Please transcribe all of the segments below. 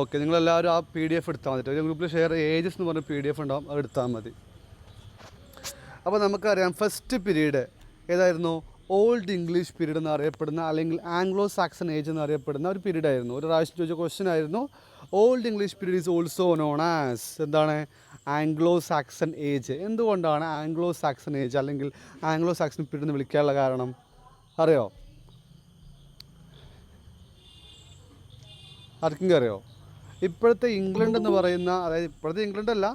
Okay, നിങ്ങളെല്ലാവരും ആ PDF എടുത്താൽ മതി. ഒരു ഗ്രൂപ്പിൽ ഷെയർ ഏജസ് എന്ന് പറഞ്ഞ PDF ഉണ്ടാവും, അത് എടുത്താൽ മതി. അപ്പോൾ നമുക്കറിയാം ഫസ്റ്റ് പീരീഡ് ഏതായിരുന്നു? ഓൾഡ് ഇംഗ്ലീഷ് പീരീഡ് എന്നറിയപ്പെടുന്ന, അല്ലെങ്കിൽ ആംഗ്ലോ സാക്സൺ ഏജ് എന്നറിയപ്പെടുന്ന ഒരു പീരീഡ് ആയിരുന്നു. ഒരു പ്രാവശ്യം ചോദിച്ച ക്വസ്റ്റ്യൻ ആയിരുന്നു. Old English period is also known as എന്താണ്? Anglo Saxon age. എന്തുകൊണ്ടാണ് ആംഗ്ലോ സാക്സൺ ഏജ് അല്ലെങ്കിൽ ആംഗ്ലോ സാക്സൺ പീരീഡ് എന്ന് വിളിക്കാനുള്ള കാരണം അറിയോ? ആർക്കെങ്കിലും അറിയോ? ഇപ്പോഴത്തെ ഇംഗ്ലണ്ട് എന്ന് പറയുന്ന, അതായത് ഇപ്പോഴത്തെ ഇംഗ്ലണ്ട് അല്ല,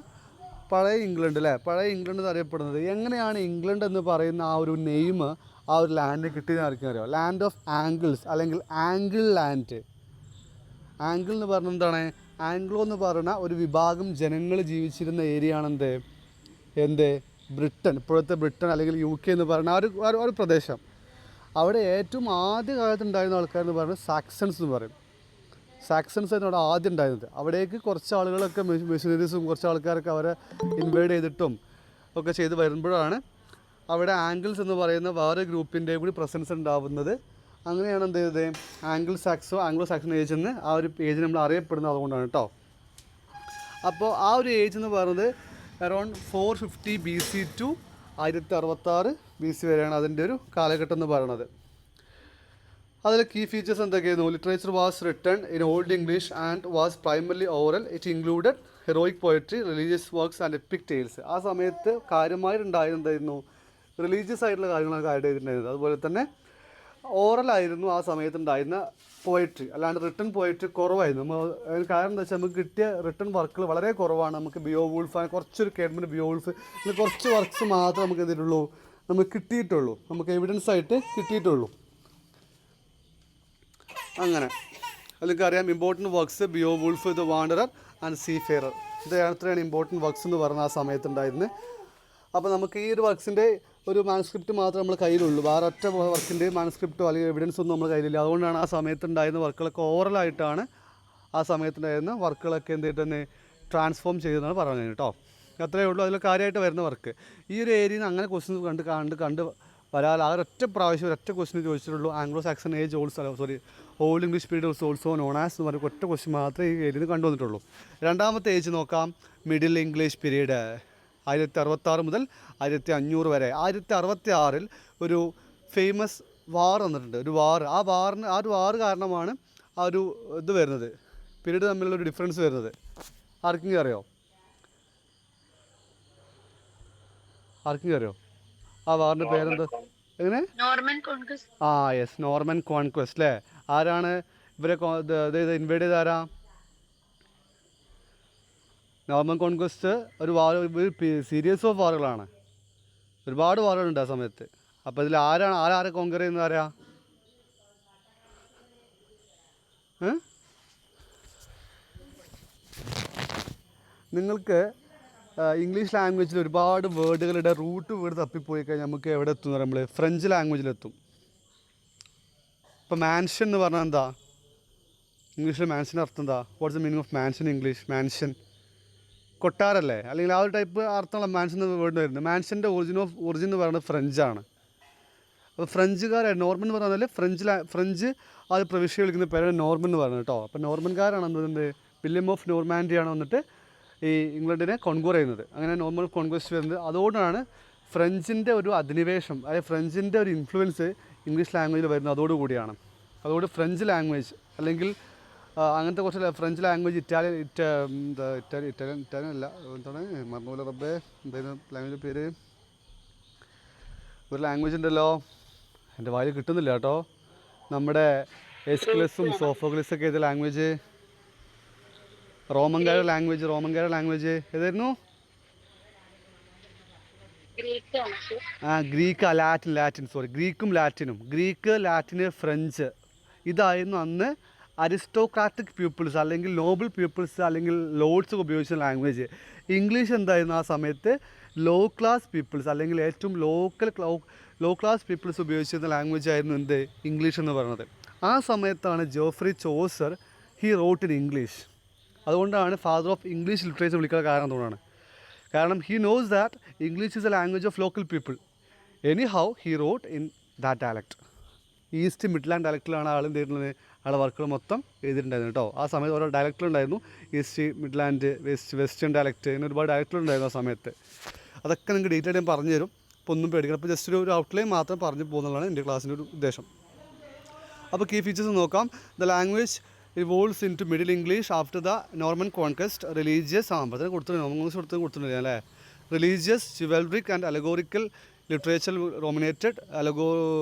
പഴയ ഇംഗ്ലണ്ട് അല്ലേ, പഴയ ഇംഗ്ലണ്ട് എന്ന് അറിയപ്പെടുന്നത്. എങ്ങനെയാണ് ഇംഗ്ലണ്ട് എന്ന് പറയുന്ന ആ ഒരു നെയിം ആ ഒരു ലാൻഡ് കിട്ടിയെന്ന് ആർക്കും അറിയോ? ലാൻഡ് ഓഫ് ആംഗിൾസ് അല്ലെങ്കിൽ ആംഗിൾ ലാൻഡ്. ആംഗിൾ എന്ന് പറഞ്ഞാൽ എന്താണ്? ആംഗ്ലോ എന്ന് പറയുന്ന ഒരു വിഭാഗം ജനങ്ങൾ ജീവിച്ചിരുന്ന ഏരിയ ആണെന്ത്? എന്ത്? ബ്രിട്ടൻ. ഇപ്പോഴത്തെ ബ്രിട്ടൻ അല്ലെങ്കിൽ UK എന്ന് പറയുന്ന ഒരു പ്രദേശം. അവിടെ ഏറ്റവും ആദ്യ കാലത്ത് ഉണ്ടായിരുന്ന ആൾക്കാരെന്ന് പറയുന്നത് സാക്സൺസ് എന്ന് പറയും. സാക്സൺസ് ആയിരുന്നു അവിടെ ആദ്യം ഉണ്ടായിരുന്നത്. അവിടേക്ക് കുറച്ച് ആളുകളൊക്കെ മിഷനറീസും കുറച്ച് ആൾക്കാരൊക്കെ അവരെ ഇൻവൈഡ് ചെയ്തിട്ടും ഒക്കെ ചെയ്ത് വരുമ്പോഴാണ് അവിടെ ആംഗിൾസ് എന്ന് പറയുന്ന വേറെ ഗ്രൂപ്പിൻ്റെ കൂടി പ്രസൻസ് ഉണ്ടാവുന്നത്. അങ്ങനെയാണ് എന്ത് ചെയ്തത്? ആംഗ്ലോ സാക്സൺ ഏജ് എന്ന് ആ ഒരു ഏജ് നമ്മൾ അറിയപ്പെടുന്നത് അതുകൊണ്ടാണ് കേട്ടോ. അപ്പോൾ ആ ഒരു ഏജ് എന്ന് പറയുന്നത് അറൗണ്ട് 450 BC ടു 1066 BC വരെയാണ് അതിൻ്റെ ഒരു കാലഘട്ടം എന്ന് പറയുന്നത്. അതിൽ കീ ഫീച്ചേഴ്സ് എന്തൊക്കെയായിരുന്നു? Literature was written in old English and was primarily oral. It included heroic poetry, religious works and epic tales. ആ സമയത്ത് കാര്യമായിട്ടുണ്ടായിരുന്നതായിരുന്നു റിലീജിയസ് ആയിട്ടുള്ള കാര്യങ്ങളൊക്കെ ആഡ് ചെയ്തിട്ടുണ്ടായിരുന്നത്. അതുപോലെ തന്നെ ഓറലായിരുന്നു ആ സമയത്തുണ്ടായിരുന്ന പോയട്രി. അല്ലാണ്ട് റിട്ടൺ പോയട്രി കുറവായിരുന്നു. കാരണം എന്താ വെച്ചാൽ നമുക്ക് കിട്ടിയ റിട്ടൺ വർക്കുകൾ വളരെ കുറവാണ്. നമുക്ക് ബിയോവൂൾഫ്, കുറച്ചൊരു കേഡ്മെൻറ്റ് ബിയോവൂൾഫ്, അല്ലെങ്കിൽ കുറച്ച് വർക്ക്സ് മാത്രമേ നമുക്ക് എന്തിട്ടുള്ളൂ, നമുക്ക് കിട്ടിയിട്ടുള്ളൂ, നമുക്ക് എവിഡൻസ് ആയിട്ട് കിട്ടിയിട്ടുള്ളൂ. അങ്ങനെ അതിലേക്ക് അറിയാം important works ബിയോവൂൾഫ്, the wanderer and സീഫെയറർ. ഇത്രയാണ് ഇമ്പോർട്ടൻറ്റ് വർക്ക്സ് എന്ന് പറഞ്ഞ ആ സമയത്തുണ്ടായിരുന്നത്. അപ്പോൾ നമുക്ക് ഈ ഒരു വർക്ക്സിൻ്റെ ഒരു മാനുസ്ക്രിപ്റ്റ് മാത്രമേ നമ്മൾ കയ്യിലുള്ളൂ. വേറെ ഒറ്റ വർക്കിൻ്റെ മാനുസ്ക്രിപ്റ്റോ അല്ലെങ്കിൽ എവിഡൻസ് ഒന്നും നമ്മൾ കയ്യിലില്ല. അതുകൊണ്ടാണ് ആ സമയത്തുണ്ടായിരുന്ന വർക്കുകളൊക്കെ ഓറലായിട്ടാണ് ആ സമയത്തുണ്ടായിരുന്ന വർക്കുകളൊക്കെ എന്ത് ചെയ്തിട്ട് ട്രാൻസ്ഫോം ചെയ്തെന്നാണ് പറയുന്നത് കേട്ടോ. അത്രയേ ഉള്ളൂ അതിൽ കാര്യമായിട്ട് വരുന്ന വർക്ക്. ഈ ഒരു ഏരിയയിൽ നിന്ന് അങ്ങനെ ക്വസ്റ്റ്യൻസ് കണ്ട് വരാൻ ആ ഒരൊറ്റ പ്രാവശ്യം ഒരൊറ്റ ക്വസ്റ്റ്യൻ ചോദിച്ചിട്ടുള്ളൂ. Anglo Saxon age old English period also known as എന്ന് പറഞ്ഞ ഒറ്റ ക്വസ്റ്റ്യൻ മാത്രമേ ഈ ഏരിയയിൽ നിന്ന് കണ്ടുവന്നിട്ടുള്ളൂ. രണ്ടാമത്തെ ഏജ് നോക്കാം, മിഡിൽ ഇംഗ്ലീഷ് പീരീഡ് 1066 മുതൽ 1500 വരെ. 1066 ഒരു ഫേമസ് വാർ വന്നിട്ടുണ്ട്. ഒരു വാർ, ആ ഒരു വാർ കാരണമാണ് ആ ഒരു ഇത് വരുന്നത്, പീരീഡ് തമ്മിലുള്ളൊരു ഡിഫറൻസ് വരുന്നത്. ആർക്കെങ്കിലും അറിയോ? ആ വാറിൻ്റെ പേരെന്താ? എങ്ങനെ? യെസ്, നോർമൻ കോൺക്വസ്റ്റ് അല്ലേ. ആരാണ് ഇവരെ ഇൻവൈഡ് ചെയ്ത ആരാ? നോർമൻ കോൺക്വസ്റ്റ് ഒരു സീരീസ് ഓഫ് വാറുകളാണ്. ഒരുപാട് വാറുകളുണ്ട് ആ സമയത്ത്. അപ്പോൾ ഇതിൽ ആരാരെ കോൺകർ ചെയ്യുന്നത് ആരാ? നിങ്ങൾക്ക് ഇംഗ്ലീഷ് ലാംഗ്വേജിൽ ഒരുപാട് വേർഡുകളുടെ റൂട്ട് വേർഡ് തപ്പിപ്പോയി കഴിഞ്ഞാൽ നമുക്ക് എവിടെ എത്തും? നമ്മൾ ഫ്രഞ്ച് ലാംഗ്വേജിലെത്തും. ഇപ്പോൾ മാൻഷൻ എന്ന് പറഞ്ഞാൽ എന്താ? ഇംഗ്ലീഷിൽ മാൻഷൻ്റെ അർത്ഥം എന്താ? What's the meaning of mansion English? Mansion കൊട്ടാരല്ലേ, അല്ലെങ്കിൽ ആ ഒരു ടൈപ്പ് അർത്ഥമുള്ള മാൻഷൻ എന്ന വേർഡ് വരുന്നത്. മാൻഷൻ്റെ ഒറിജിൻ എന്ന് പറയുന്നത് ഫ്രഞ്ചാണ്. അപ്പോൾ നോർമൻ എന്ന് പറഞ്ഞാൽ ഫ്രഞ്ച് ആ ഒരു പ്രവിശ്യ വിളിക്കുന്ന പേരാണ് നോർമൻ എന്ന് പറയുന്നത് കേട്ടോ. അപ്പോൾ നോർമൻകാരാണ് എന്ത് വില്യം ഓഫ് നോർമാൻഡിയാണ് വന്നിട്ട് ഈ ഇംഗ്ലണ്ടിനെ കോൺക്വർ ചെയ്യുന്നത്. അങ്ങനെ നോർമൽ കോൺക്വസ്റ്റ് വരുന്നത്. അതുകൊണ്ടാണ് ഫ്രഞ്ചിൻ്റെ ഒരു അധിനിവേശം, അതായത് ഫ്രഞ്ചിൻ്റെ ഒരു ഇൻഫ്ലുവൻസ് ഇംഗ്ലീഷ് ലാംഗ്വേജിൽ വരുന്നത് അതോടുകൂടിയാണ്. അതുകൊണ്ട് ഫ്രഞ്ച് ലാംഗ്വേജ് അല്ലെങ്കിൽ അങ്ങനത്തെ കുറച്ച് ഫ്രഞ്ച് ലാംഗ്വേജ്, ഇറ്റാലിയൻ അല്ല, എന്താണ് മറന്നുപോലെ റബ്ബേ, എന്തായിരുന്നു ലാംഗ്വേജ് പേര്? ഒരു ലാംഗ്വേജ് ഉണ്ടല്ലോ, എൻ്റെ വായിൽ കിട്ടുന്നില്ല കേട്ടോ. നമ്മുടെ എസ്കിലസും സോഫോക്ലിസൊക്കെ ഏത് ലാംഗ്വേജ്? റോമൻകാരുടെ ലാംഗ്വേജ് ഏതായിരുന്നു? ഗ്രീക്കും ലാറ്റിനും. ഗ്രീക്ക്, ലാറ്റിന്, ഫ്രഞ്ച് ഇതായിരുന്നു അന്ന് അരിസ്റ്റോക്രാറ്റിക് പീപ്പിൾസ് അല്ലെങ്കിൽ നോബിൾ പീപ്പിൾസ് അല്ലെങ്കിൽ ലോഡ്സ് ഉപയോഗിച്ച ലാംഗ്വേജ്. ഇംഗ്ലീഷ് എന്തായിരുന്നു ആ സമയത്ത്? ലോ ക്ലാസ് പീപ്പിൾസ് അല്ലെങ്കിൽ ഏറ്റവും ലോ ക്ലാസ് പീപ്പിൾസ് ഉപയോഗിച്ചിരുന്ന ലാംഗ്വേജ് ആയിരുന്നു എന്ത്? ഇംഗ്ലീഷ് എന്ന് പറയുന്നത്. ആ സമയത്താണ് Joffrey Chaucer he wrote in English. അതുകൊണ്ടാണ് ഫാദർ ഓഫ് ഇംഗ്ലീഷ് ലിറ്ററേച്ചർ വിളിക്കാൻ കാരണം എന്തുകൊണ്ടാണ്? കാരണം he knows that English is A language of local people. Any how he wrote in that dialect. East Midland ഡയലക്റ്റിലാണ് ആൾ എന്ത് ചെയ്യുന്നത്? അയാളുടെ വർക്കുകൾ മൊത്തം എഴുതിയിട്ടുണ്ടായിരുന്നു കേട്ടോ. ആ സമയത്ത് ഓരോ ഡയലക്റ്റുകളുണ്ടായിരുന്നു. ഈസ്റ്റ്, മിഡ്ലാൻഡ്, വെസ്റ്റേൺ ഡയലക്റ്റ്, ഇങ്ങനെ ഒരുപാട് ഡയലക്റ്റുകളുണ്ടായിരുന്നു ആ സമയത്ത്. അതൊക്കെ നിങ്ങൾക്ക് ഡീറ്റെയിൽ ഞാൻ പറഞ്ഞു തരും. അപ്പോൾ ഒന്നും പേടിക്കണം. അപ്പോൾ ജസ്റ്റ് ഒരു ഔട്ട്ലൈൻ മാത്രം പറഞ്ഞു പോകുന്നതാണ് എൻ്റെ ക്ലാസ്സിൻ്റെ ഒരു ഉദ്ദേശം. അപ്പോൾ കീ ഫീച്ചേഴ്സ് നോക്കാം. The language evolves into Middle English after the Norman conquest. Religious അതിന് കൊടുത്തിട്ടുണ്ട് അല്ലേ. Religious, chivalric and allegorical literature dominated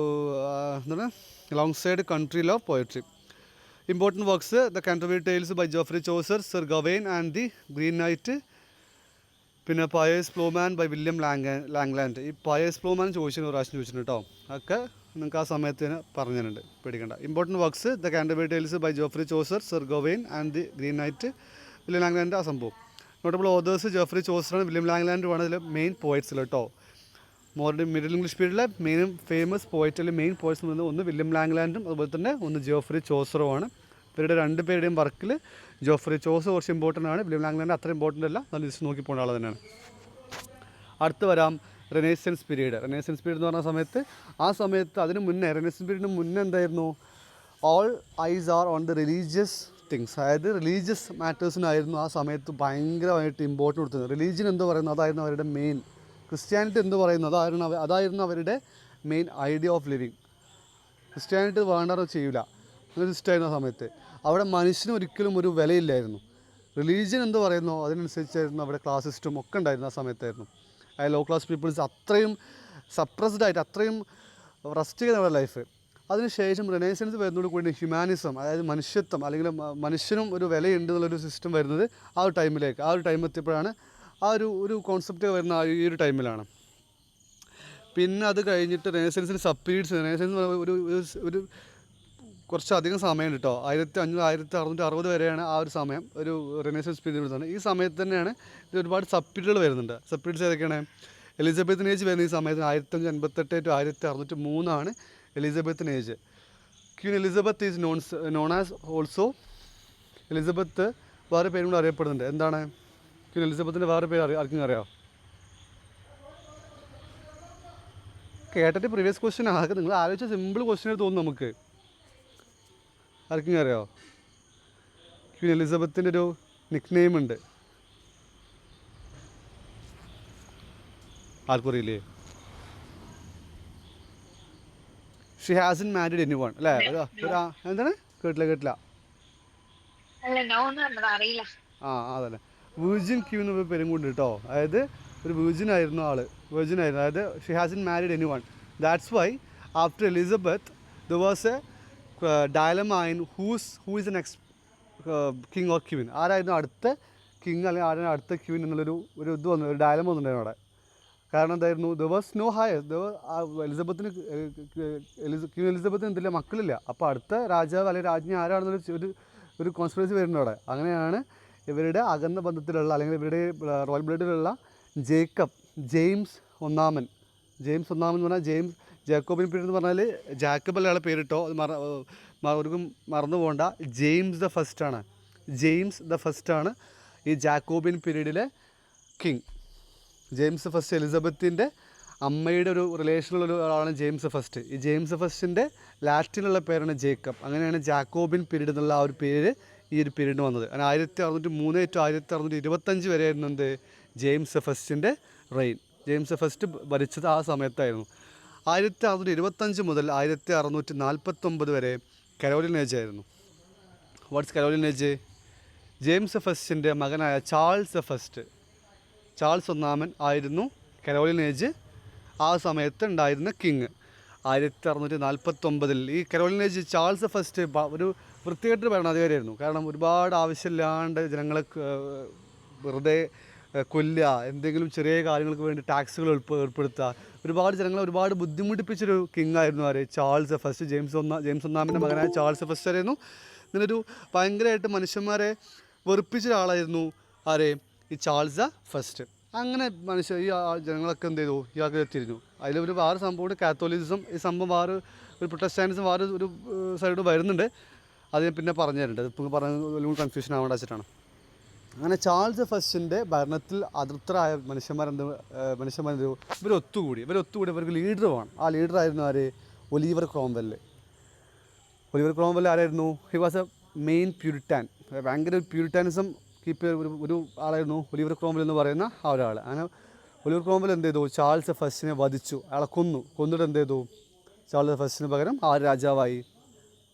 എന്താണ് alongside country love poetry. Important works: The Canterbury Tales by Geoffrey Chaucer, Sir Gawain and the Green Knight, പിന്നെ pairs Plowman by William Langland. ഈ pairs Plowman ചോദിച്ചിട്ട് ഒരു പ്രാവശ്യം ചോദിച്ചിട്ടുണ്ട് കേട്ടോ. അതൊക്കെ നിങ്ങൾക്ക് ആ സമയത്തിന് പറഞ്ഞു തരുന്നുണ്ട്, പേടിക്കണ്ട. Important works: the Canterbury Tales by Geoffrey Chaucer, Sir Gawain and the Green Knight, William Langland. ആ സംഭവം നോട്ടബിൾ ഓതേഴ്സ് ജോഫ്രി ചോസറാണ്, വില്യം ലാംഗ്ലാൻഡുമാണ് ഇതിൽ മെയിൻ പോയറ്റ്സിൽ കേട്ടോ. മിഡിൽ ഇംഗ്ലീഷ് പീരീഡിലെ മെയിൻ ഫേമസ് പോയറ്റ് അല്ലെങ്കിൽ മെയിൻ പോയറ്റ്സ് എന്ന് പറയുന്നത് ഒന്ന് വില്യം ലാംഗ്ലാൻഡും അതുപോലെ തന്നെ ഒന്ന് ജോഫ്രി ചോസറുമാണ്. ഇവരുടെ രണ്ട് പേരുടെയും വർക്കിൽ ജോഫ്രി ചോസർ കുറച്ച് ഇമ്പോർട്ടൻ്റ് ആണ്, വില്യം ലാംഗ്ലാൻഡ് അത്ര ഇമ്പോർട്ടൻ്റ് അല്ല, നല്ല ലിസ്റ്റ് നോക്കി പോകുന്ന ആൾ തന്നെയാണ്. അടുത്ത് വരാം റെനേസൻസ് പീരീഡ്. റെനേസൻസ് പീരീഡ് എന്ന് പറഞ്ഞ സമയത്ത് അതിന് മുന്നേ, റെനേസൻസ് പീരീഡിന് മുന്നേ എന്തായിരുന്നു, all ice R on the religious things, അതായത് റിലീജിയസ് മാറ്റേഴ്സിനായിരുന്നു ആ സമയത്ത് ഭയങ്കരമായിട്ട് ഇമ്പോർട്ടൻ്റ് കൊടുത്തത്. റിലീജിയൻ എന്ത് പറയുന്നു അതായിരുന്നു അവരുടെ മെയിൻ. ക്രിസ്ത്യാനിറ്റി എന്ത് പറയുന്നു അതായിരുന്നു അവരുടെ main idea of living. Christianity വേണ്ടാറോ ചെയ്യില്ല, അങ്ങനെ സിസ്റ്റമായിരുന്നു ആ സമയത്ത്. അവിടെ മനുഷ്യന് ഒരിക്കലും ഒരു വിലയില്ലായിരുന്നു. റിലീജിയൻ എന്ത് പറയുന്നു അതിനനുസരിച്ചായിരുന്നു അവിടെ ക്ലാസ് സിസ്റ്റം ഒക്കെ ഉണ്ടായിരുന്നു ആ സമയത്തായിരുന്നു. അതായത് ലോ ക്ലാസ് പീപ്പിൾസ് അത്രയും സപ്രസ്ഡ് ആയിട്ട് അത്രയും റസ്റ്റ് ചെയ്യുന്ന അവരുടെ ലൈഫ്. അതിനുശേഷം റിനൈസൻസ് വരുന്നതോട് കൂടി ഹ്യൂമാനിസം, അതായത് മനുഷ്യത്വം അല്ലെങ്കിൽ മനുഷ്യനും ഒരു വിലയുണ്ട് എന്നുള്ളൊരു സിസ്റ്റം വരുന്നത് ആ ഒരു ടൈമിലേക്ക്, ആ ഒരു ടൈം എത്തിയപ്പോഴാണ് ആ ഒരു കോൺസെപ്റ്റ് വരുന്ന ഈ ഒരു ടൈമിലാണ്. പിന്നെ അത് കഴിഞ്ഞിട്ട് റെനേസൻസിന് സബ് പീരീഡ്സ്, റെനേസൻസ് ഒരു കുറച്ചധികം സമയം കേട്ടോ, 1500-1660 വരെയാണ് ആ ഒരു സമയം, ഒരു റെനേസൻസ് പീരീഡ്. ഈ സമയത്ത് തന്നെയാണ് ഇത് ഒരുപാട് സബ് പീരീഡുകൾ വരുന്നുണ്ട്. സബ് പീരീഡ്സ് ഏതൊക്കെയാണ്? എലിസബത്തിന് ഏജ് വരുന്ന ഈ സമയത്ത് 1558 to 1603 എലിസബത്തിന് age. Queen Elizabeth is known as also, Elizabeth വേറെ പേരും കൂടെ അറിയപ്പെടുന്നുണ്ട്. എന്താണ് ക്വീൻ എലിസബത്തിൻ്റെ വേറെ പേര് ആർക്കും അറിയാമോ? കേട്ടിട്ട് പ്രീവിയസ് ക്വസ്റ്റ്യൻ ആകെ നിങ്ങൾ ആലോചിച്ച സിമ്പിൾ ക്വസ്റ്റ്യൻ തോന്നും നമുക്ക്. ആർക്കും അറിയാമോ? ക്വീൻ എലിസബത്തിൻ്റെ ഒരു നിക്ക് നെയിം ഉണ്ട്, ആർക്കും അറിയില്ലേ? ഷി ഹാസൻ മാരിഡ് എനിവൺ അല്ലേ? എന്താണ് കേട്ടില്ല. അതല്ലേ വിർജിൻ ക്വീൻ എന്ന പേരും കൊണ്ട് കേട്ടോ. അതായത് ഒരു വിർജിൻ ആയിരുന്നു അതായത് she hasn't married anyone. That's why after Elizabeth there was a dilemma in who is the next king or queen. ആരായിരുന്നു അടുത്ത കിങ് അല്ലെങ്കിൽ ആരായിരുന്നു അടുത്ത ക്വീൻ എന്നുള്ളൊരു ഇത് വന്നു, ഒരു ഡയലമ വന്നിട്ടുണ്ടായിരുന്നു അവിടെ. കാരണം എന്തായിരുന്നു, there was no heir, queen എലിസബത്തിന് എന്തില്ല, മക്കളില്ല. അപ്പോൾ അടുത്ത രാജാവ് അല്ലെങ്കിൽ രാജ്ഞി ആരാണെന്നൊരു ഒരു കോൺസ്പിറസി വരുന്നുണ്ട് അവിടെ. അങ്ങനെയാണ് ഇവരുടെ അകന്ന ബന്ധത്തിലുള്ള അല്ലെങ്കിൽ ഇവരുടെ റോയൽ ബ്ലഡിലുള്ള ജെയിംസ് ഒന്നാമൻ എന്ന് പറഞ്ഞാൽ ജാക്കോബിൻ പീരീഡ് എന്ന് പറഞ്ഞാൽ ജാക്കബ് അയാളെ പേരിട്ടോ, അത് ഒരു മറന്നു പോകണ്ട. ജെയിംസ് ദ ഫസ്റ്റ് ആണ് ഈ ജാക്കോബിൻ പീരീഡിലെ കിങ്. ജെയിംസ് ഫസ്റ്റ് എലിസബത്തിൻ്റെ അമ്മയുടെ ഒരു റിലേഷനുള്ള ആളാണ് ജെയിംസ് ഫസ്റ്റ്. ഈ ജെയിംസ് ഫസ്റ്റിൻ്റെ ലാറ്റിനുള്ള പേരാണ് ജേക്കബ്. അങ്ങനെയാണ് ജാക്കോബിൻ പീരീഡ് എന്നുള്ള ആ ഒരു പേര് ഈ ഒരു പീരീഡിന് വന്നത്. അങ്ങനെ 1603 to 1625 വരെ ആയിരുന്നു എന്ത്, ജെയിംസ് ഫസ്റ്റിൻ്റെ റെയിൻ. ജെയിംസ് ഫസ്റ്റ് ഭരിച്ചത് ആ സമയത്തായിരുന്നു. 1625 മുതൽ 1649 വരെ കരോലിൻ ഏജ് ആയിരുന്നു. What's Caroline age? ജെയിംസ് ഫസ്റ്റിൻ്റെ മകനായ ചാൾസ് ഒന്നാമൻ ആയിരുന്നു കരോലിൻ ഏജ് ആ സമയത്ത് ഉണ്ടായിരുന്ന കിങ്. 1649 ഈ കരോലിൻ ഏജ് ചാൾസ് ഫസ്റ്റ് ഒരു വൃത്തികെട്ടൊരു ഭരണാധികാരിയായിരുന്നു. കാരണം ഒരുപാട് ആവശ്യമില്ലാണ്ട് ജനങ്ങളെ വെറുതെ കൊല്ലുക, എന്തെങ്കിലും ചെറിയ കാര്യങ്ങൾക്ക് വേണ്ടി ടാക്സുകൾ ഏർപ്പെടുത്തുക, ഒരുപാട് ജനങ്ങളെ ഒരുപാട് ബുദ്ധിമുട്ടിപ്പിച്ചൊരു കിങ് ആയിരുന്നു ആര്, ചാൾസ് ഫസ്റ്റ്. ജെയിംസ് ഒന്നാമൻ്റെ മകനായ ചാൾസ് ഫസ്റ്റ് ആയിരുന്നു. ഇങ്ങനൊരു ഭയങ്കരമായിട്ട് മനുഷ്യന്മാരെ വെറുപ്പിച്ച ഒരാളായിരുന്നു ആരെ, ഈ ചാൾസ് ഫസ്റ്റ്. അങ്ങനെ ഈ ജനങ്ങളൊക്കെ എന്ത് ചെയ്തു, ഇയാൾക്ക് തിരിഞ്ഞു. അതിലൊരു വേറെ സംഭവമുണ്ട്, കാത്തോലിസം. ഈ സംഭവം വേറെ ഒരു പ്രൊട്ടസ്റ്റാന്റിസം വേറെ ഒരു സൈഡ് വരുന്നുണ്ട്, അത് ഞാൻ പിന്നെ പറഞ്ഞു തരുന്നുണ്ട്. ഇപ്പോൾ പറഞ്ഞ കൺഫ്യൂഷൻ ആവേണ്ട വെച്ചിട്ടാണ്. അങ്ങനെ ചാൾസ് ഫസ്റ്റിൻ്റെ ഭരണത്തിൽ അതൃപ്തരായ മനുഷ്യന്മാർ ഇവരൊത്തുകൂടി ഇവർക്ക് ലീഡർ വേണം. ആ ലീഡറായിരുന്നു ആര്, ഒലീവർ ക്രോംവെൽ. ഒലിവർ ക്രോംവെൽ ആരായിരുന്നു? ഹി വാസ് എ മെയിൻ പ്യൂരിറ്റാൻ, ഭയങ്കര പ്യൂരിറ്റാനിസം കീപ്പ് ഒരു ആളായിരുന്നു ഒലിവർ ക്രോംവെൽ എന്ന് പറയുന്ന ആ ഒരാൾ. അങ്ങനെ ഒലിവർ ക്രോംവെൽ എന്ത് ചെയ്തു? ചാൾസ് ഫസ്റ്റിനെ വധിച്ചു, അയാളെ കൊന്നിട്ട് എന്ത് ചെയ്തു? ചാൾസ് ഫസ്റ്റിന് പകരം ആ രാജാവായി,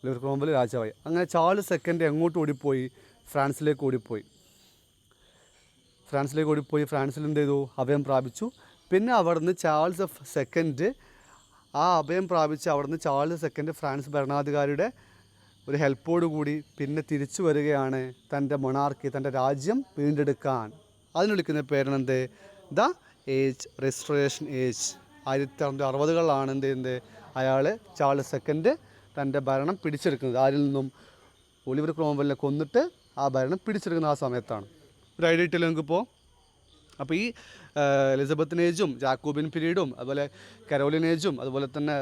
ഒലിവർ ക്രോംവെൽ രാജാവായി. അങ്ങനെ ചാൾസ് സെക്കൻഡ് എങ്ങോട്ട് ഓടിപ്പോയി? ഫ്രാൻസിലേക്ക് ഓടിപ്പോയി. ഫ്രാൻസിൽ എന്ത് ചെയ്തു? അഭയം പ്രാപിച്ചു. പിന്നെ അവിടുന്ന് ചാൾസ് സെക്കൻഡ് ആ അഭയം പ്രാപിച്ച് അവിടുന്ന് ചാൾസ് സെക്കൻഡ് ഫ്രാൻസ് ഭരണാധികാരിയുടെ ഒരു ഹെൽപ്പോട് കൂടി പിന്നെ തിരിച്ചു വരികയാണ് തൻ്റെ മൊണാർക്കി, തൻ്റെ രാജ്യം വീണ്ടെടുക്കാൻ. അതിന് വിളിക്കുന്ന പേരാണെന്ത്? The age, restoration age. 1960-കളിലാണ് എന്ത് അയാൾ ചാൾസ് സെക്കൻഡ് തൻ്റെ ഭരണം പിടിച്ചെടുക്കുന്നത്. ആരിൽ നിന്നും? ഒലിവർ ക്രോംവെലിനെ കൊന്നിട്ട് ആ ഭരണം പിടിച്ചെടുക്കുന്ന ആ സമയത്താണ്. ഒരു ഐഡിയ ഇട്ടില്ല നിങ്ങൾക്കിപ്പോൾ? അപ്പോൾ ഈ എലിസബത്തിൻ ഏജും ജാക്കോബിൻ പീരീഡും അതുപോലെ കരോലിൻ ഏജും അതുപോലെ തന്നെ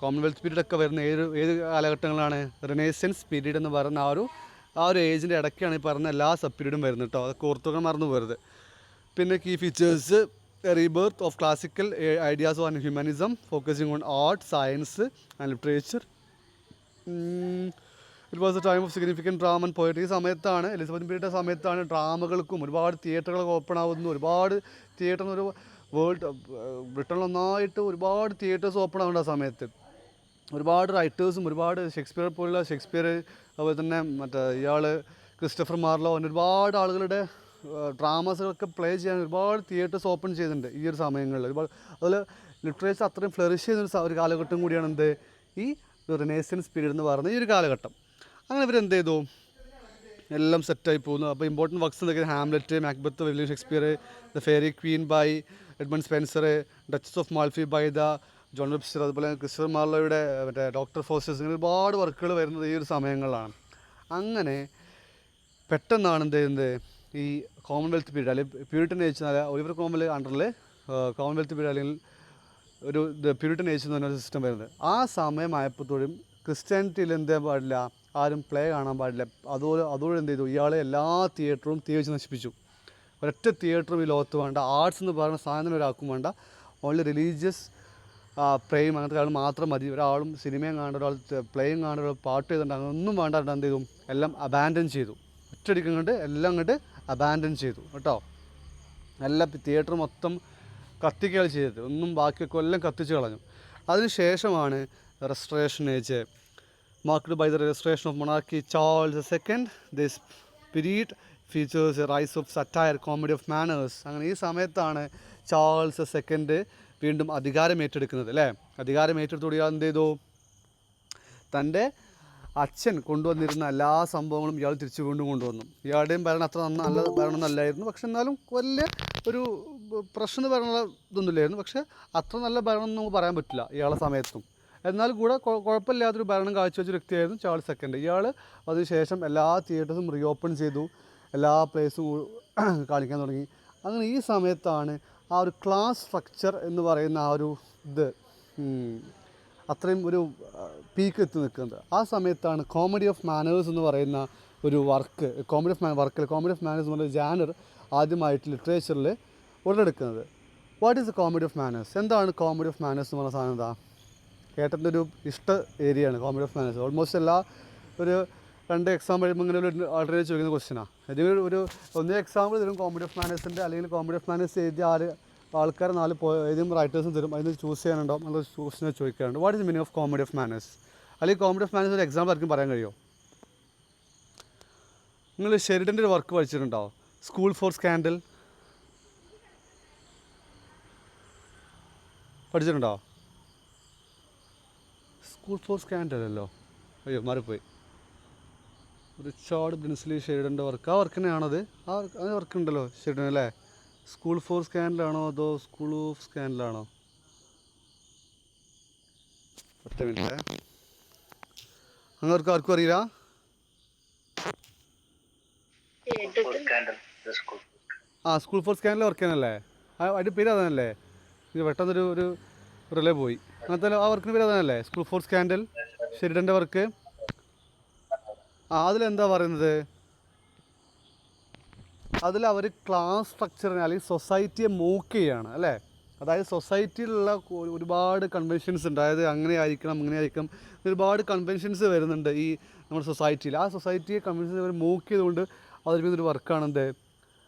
കോമൺവെൽത്ത് പീരീഡൊക്കെ വരുന്ന ഏത് കാലഘട്ടങ്ങളാണ്? റിനേസൻസ് പീരീഡ് എന്ന് പറയുന്ന ആ ഒരു ഏജിൻ്റെ ഇടയ്ക്കാണ് ഈ പറഞ്ഞ എല്ലാ സബ് പീരീഡും വരുന്നത് കേട്ടോ. അതൊക്കെ ഓർത്തുകൾ മറന്നു പോകരുത്. പിന്നെ key features: rebirth of classical ideas on humanism, focusing on art, science and literature. It was a time of significant drama and poetry. ഈ സമയത്താണ്, എലിസബത്ത് പീരീഡിൻ്റെ സമയത്താണ് ഡ്രാമകൾക്കും ഒരുപാട് തിയേറ്ററുകളൊക്കെ ഓപ്പൺ ആവുന്നു. ഒരുപാട് തിയേറ്ററിന് ഒരു ബ്രിട്ടനിൽ ഒന്നായിട്ട് ഒരുപാട് തിയേറ്റേഴ്സ് ഓപ്പൺ ആവുന്നുണ്ട് ആ സമയത്ത്. ഒരുപാട് റൈറ്റേഴ്സും ഒരുപാട് ഷേക്സ്പിയർ പോലുള്ള അതുപോലെ തന്നെ ഇയാൾ ക്രിസ്റ്റഫർ മാർലോ, ഒരുപാട് ആളുകളുടെ ഡ്രാമാസുകളൊക്കെ പ്ലേ ചെയ്യാൻ ഒരുപാട് തിയേറ്റേഴ്സ് ഓപ്പൺ ചെയ്തിട്ടുണ്ട് ഈ ഒരു സമയങ്ങളിൽ. ഒരുപാട് അതുപോലെ ലിറ്ററേച്ചർ അത്രയും ഫ്ലറിഷ് ചെയ്യുന്ന ഒരു കാലഘട്ടം കൂടിയാണ് ഈ റിനേസൻസ് പീരീഡ് എന്ന് പറയുന്ന ഈ ഒരു കാലഘട്ടം. അങ്ങനെ ഇവരെന്ത് ചെയ്തു? എല്ലാം സെറ്റായി പോകുന്നു. അപ്പോൾ ഇമ്പോർട്ടൻറ്റ് വർക്ക്സ് എന്തൊക്കെയാണ്? Hamlet, Macbeth, William Shakespeare, the Faerie Queene by Edmund Spenser, Duchess of Malfi by John Webster, അതുപോലെ ക്രിസ്റ്റഫർ മാർലോയുടെ ഡോക്ടർ ഫോസ്റ്റേഴ്സ്, ഇങ്ങനെ ഒരുപാട് വർക്കുകൾ വരുന്നത് ഈ ഒരു സമയങ്ങളിലാണ്. അങ്ങനെ പെട്ടെന്നാണ് എന്ത് ചെയ്യുന്നത്? ഈ കോമൺവെൽത്ത് പീരീഡ് അല്ലെങ്കിൽ പ്യൂരിറ്റൻ ഏജ്, ഒലിവർ ക്രോംവെൽ അണ്ടറിൽ കോമൺവെൽത്ത് പീരീഡ് അല്ലെങ്കിൽ ഒരു പ്യൂരിറ്റൻ ഏജ് എന്ന് പറഞ്ഞ സിസ്റ്റം വരുന്നത്. ആ സമയമായപ്പോഴും ക്രിസ്ത്യാനിറ്റിയിൽ എന്ത് ചെയ്യാൻ പാടില്ല? ആരും പ്ലേ കാണാൻ പാടില്ല. അതോടെ എന്ത് ചെയ്തു? ഇയാളെ എല്ലാ തിയേറ്ററും തീ വെച്ച് നശിപ്പിച്ചു. ഒരൊറ്റ തിയേറ്ററും ഈ ലോകത്ത് വേണ്ട, ആർട്സ് എന്ന് പറയുന്ന സാധനം ഒരാൾക്കും വേണ്ട. ഓൺലി റിലീജിയസ് പ്ലേയും അങ്ങനത്തെ ആൾ മാത്രം മതി. ഒരാളും സിനിമയും കാണേണ്ട, ഒരാൾ പ്ലേയും കാണേണ്ട, ഒരാൾ പാട്ട് ചെയ്തിട്ടുണ്ട്, അങ്ങനെയൊന്നും വേണ്ട. എന്ത് ചെയ്തു? എല്ലാം അബാൻഡൻ ചെയ്തു. ഒറ്റയടിക്കും കൊണ്ട് എല്ലാം അങ്ങോട്ട് അബാൻഡൻ ചെയ്തു കേട്ടോ. എല്ലാ തിയേറ്റർ മൊത്തം കത്തിക്കുകയാണ് ചെയ്തത്. ഒന്നും ബാക്കിയൊക്കെ എല്ലാം കത്തിച്ച് കളഞ്ഞു. അതിനുശേഷമാണ് restoration age, marked by the restoration of monarchy Charles II. This period features a rise of satire, comedy of manners. അങ്ങനെ ഈ സമയത്താണ് ചാൾസ് സെക്കൻഡ് വീണ്ടും അധികാരം ഏറ്റെടുക്കുന്നത് അല്ലേ. അധികാരം ഏറ്റെടുത്തോടെ ഇയാൾ എന്ത് ചെയ്തു? തൻ്റെ അച്ഛൻ കൊണ്ടുവന്നിരുന്ന എല്ലാ സംഭവങ്ങളും ഇയാൾ തിരിച്ചു കൊണ്ടുവന്നു. ഇയാളുടെയും ഭരണം അത്ര നല്ല ഭരണം നല്ലായിരുന്നു, പക്ഷെ എന്നാലും വലിയ ഒരു പ്രശ്നം ഭരണമുള്ള ഇതൊന്നുമില്ലായിരുന്നു. പക്ഷേ അത്ര നല്ല ഭരണം എന്ന് നമുക്ക് പറയാൻ പറ്റില്ല ഇയാളുടെ സമയത്തും. എന്നാൽ കൂടെ കുഴപ്പമില്ലാത്തൊരു ഭരണം കാഴ്ചവെച്ച വ്യക്തിയായിരുന്നു ചാൾസ് സെക്കൻഡ്. ഇയാൾ അതിനുശേഷം എല്ലാ തിയേറ്റേഴ്സും റീഓപ്പൺ ചെയ്തു, എല്ലാ പ്ലേസും കാണിക്കാൻ തുടങ്ങി. അങ്ങനെ ഈ സമയത്താണ് ആ ഒരു ക്ലാസ് സ്ട്രക്ചർ എന്ന് പറയുന്ന ആ ഒരു അത്രയും ഒരു പീക്ക് എത്തി നിൽക്കുന്നത്. ആ സമയത്താണ് കോമഡി ഓഫ് മാനേഴ്സ് എന്ന് പറയുന്ന ഒരു കോമഡി ഓഫ് മാനേഴ്സ് എന്ന് പറയുന്ന ജാനർ ആദ്യമായിട്ട് ലിറ്ററേച്ചറിൽ ഉടലെടുക്കുന്നത്. What is the comedy of manners? എന്താണ് കോമഡി ഓഫ് മാനേഴ്സ് എന്ന് പറഞ്ഞ സാധനം? എന്താ? കേട്ടൻ്റെ ഒരു ഇഷ്ട ഏരിയയാണ് കോമഡി ഓഫ് മാനേഴ്സ്. ഓൾമോസ്റ്റ് എല്ലാ ഒരു 2 എക്സാം കഴിയുമ്പോൾ ഇങ്ങനെ ഒരു ആൾട്ടർനേറ്റ് ചോദിക്കുന്ന ക്വസ്റ്റ്യനാണ്. ഇതിൽ ഒന്നേ എക്സാമ്പിൾ തരും കോമഡി ഓഫ് മാനേഴ്സിൻ്റെ, അല്ലെങ്കിൽ കോമഡി ഓഫ് മാനേഴ്സ് എഴുതിയ ആൾക്കാർ 4 ഏതെങ്കിലും റൈറ്റേഴ്സും തരും. അതിന് ചൂസ് ചെയ്യാനുണ്ടാവും. നമ്മൾ ക്വസ്റ്റിനെ ചോദിക്കാറുണ്ട്, what is the meaning of comedy of manners? അല്ലെങ്കിൽ കോമഡി ഓഫ് മാനേഴ്സ് ഒരു എക്സാമ്പിൾ ആർക്കും പറയാൻ കഴിയുമോ? നിങ്ങൾ ഷെരിഡൻ്റെ ഒരു വർക്ക് പഠിച്ചിട്ടുണ്ടോ? സ്കൂൾ ഫോർ സ്കാൻഡൽ പഠിച്ചിട്ടുണ്ടോ? സ്കൂൾ ഫോർ സ്കാൻഡൽ അല്ലോ, അയ്യോ മാറിപ്പോയി. റിച്ചാർഡ് ബ്രിൻസ്ലി ഷെരിഡൻ്റെ വർക്ക്, ആ വർക്ക് തന്നെയാണത്. ആ വർക്ക് ഉണ്ടല്ലോ ഷെരിഡൻ അല്ലേ. സ്കൂൾ ഫോർ സ്കാൻഡലാണോ അതോ സ്കൂൾ ഓഫ് സ്കാൻഡലാണോ? ഒറ്റ മിനിറ്റ്, അങ്ങനെ ആർക്കും അറിയില്ല. സ്കൂൾ ഫോർ സ്കാൻഡൽ വർക്ക് ചെയ്യാനല്ലേ? അതിൻ്റെ പേര് അതാണല്ലേ? ഇത് പെട്ടെന്നൊരു റിലേ പോയി. അങ്ങനത്തെ ആ വർക്കിന് പേര് അതാണല്ലേ, സ്കൂൾ ഫോർ സ്കാൻഡൽ, ഷെരിഡൻ്റെ വർക്ക്. അതിലെന്താ പറയുന്നത്? അതിൽ അവർ ക്ലാസ് സ്ട്രക്ചറിനെ അല്ലെങ്കിൽ സൊസൈറ്റിയെ മോക്ക് ചെയ്യാണ് അല്ലേ. അതായത് സൊസൈറ്റിയിലുള്ള ഒരുപാട് കൺവെൻഷൻസ് ഉണ്ട്. അതായത് അങ്ങനെ ആയിരിക്കണം ഇങ്ങനെ ആയിരിക്കണം, ഒരുപാട് കൺവെൻഷൻസ് വരുന്നുണ്ട് ഈ നമ്മുടെ സൊസൈറ്റിയിൽ. ആ സൊസൈറ്റിയെ കൺവെൻഷൻസ് മൂവ് ചെയ്തുകൊണ്ട് അവതരിപ്പിക്കുന്നൊരു വർക്കാണ് എന്ത്,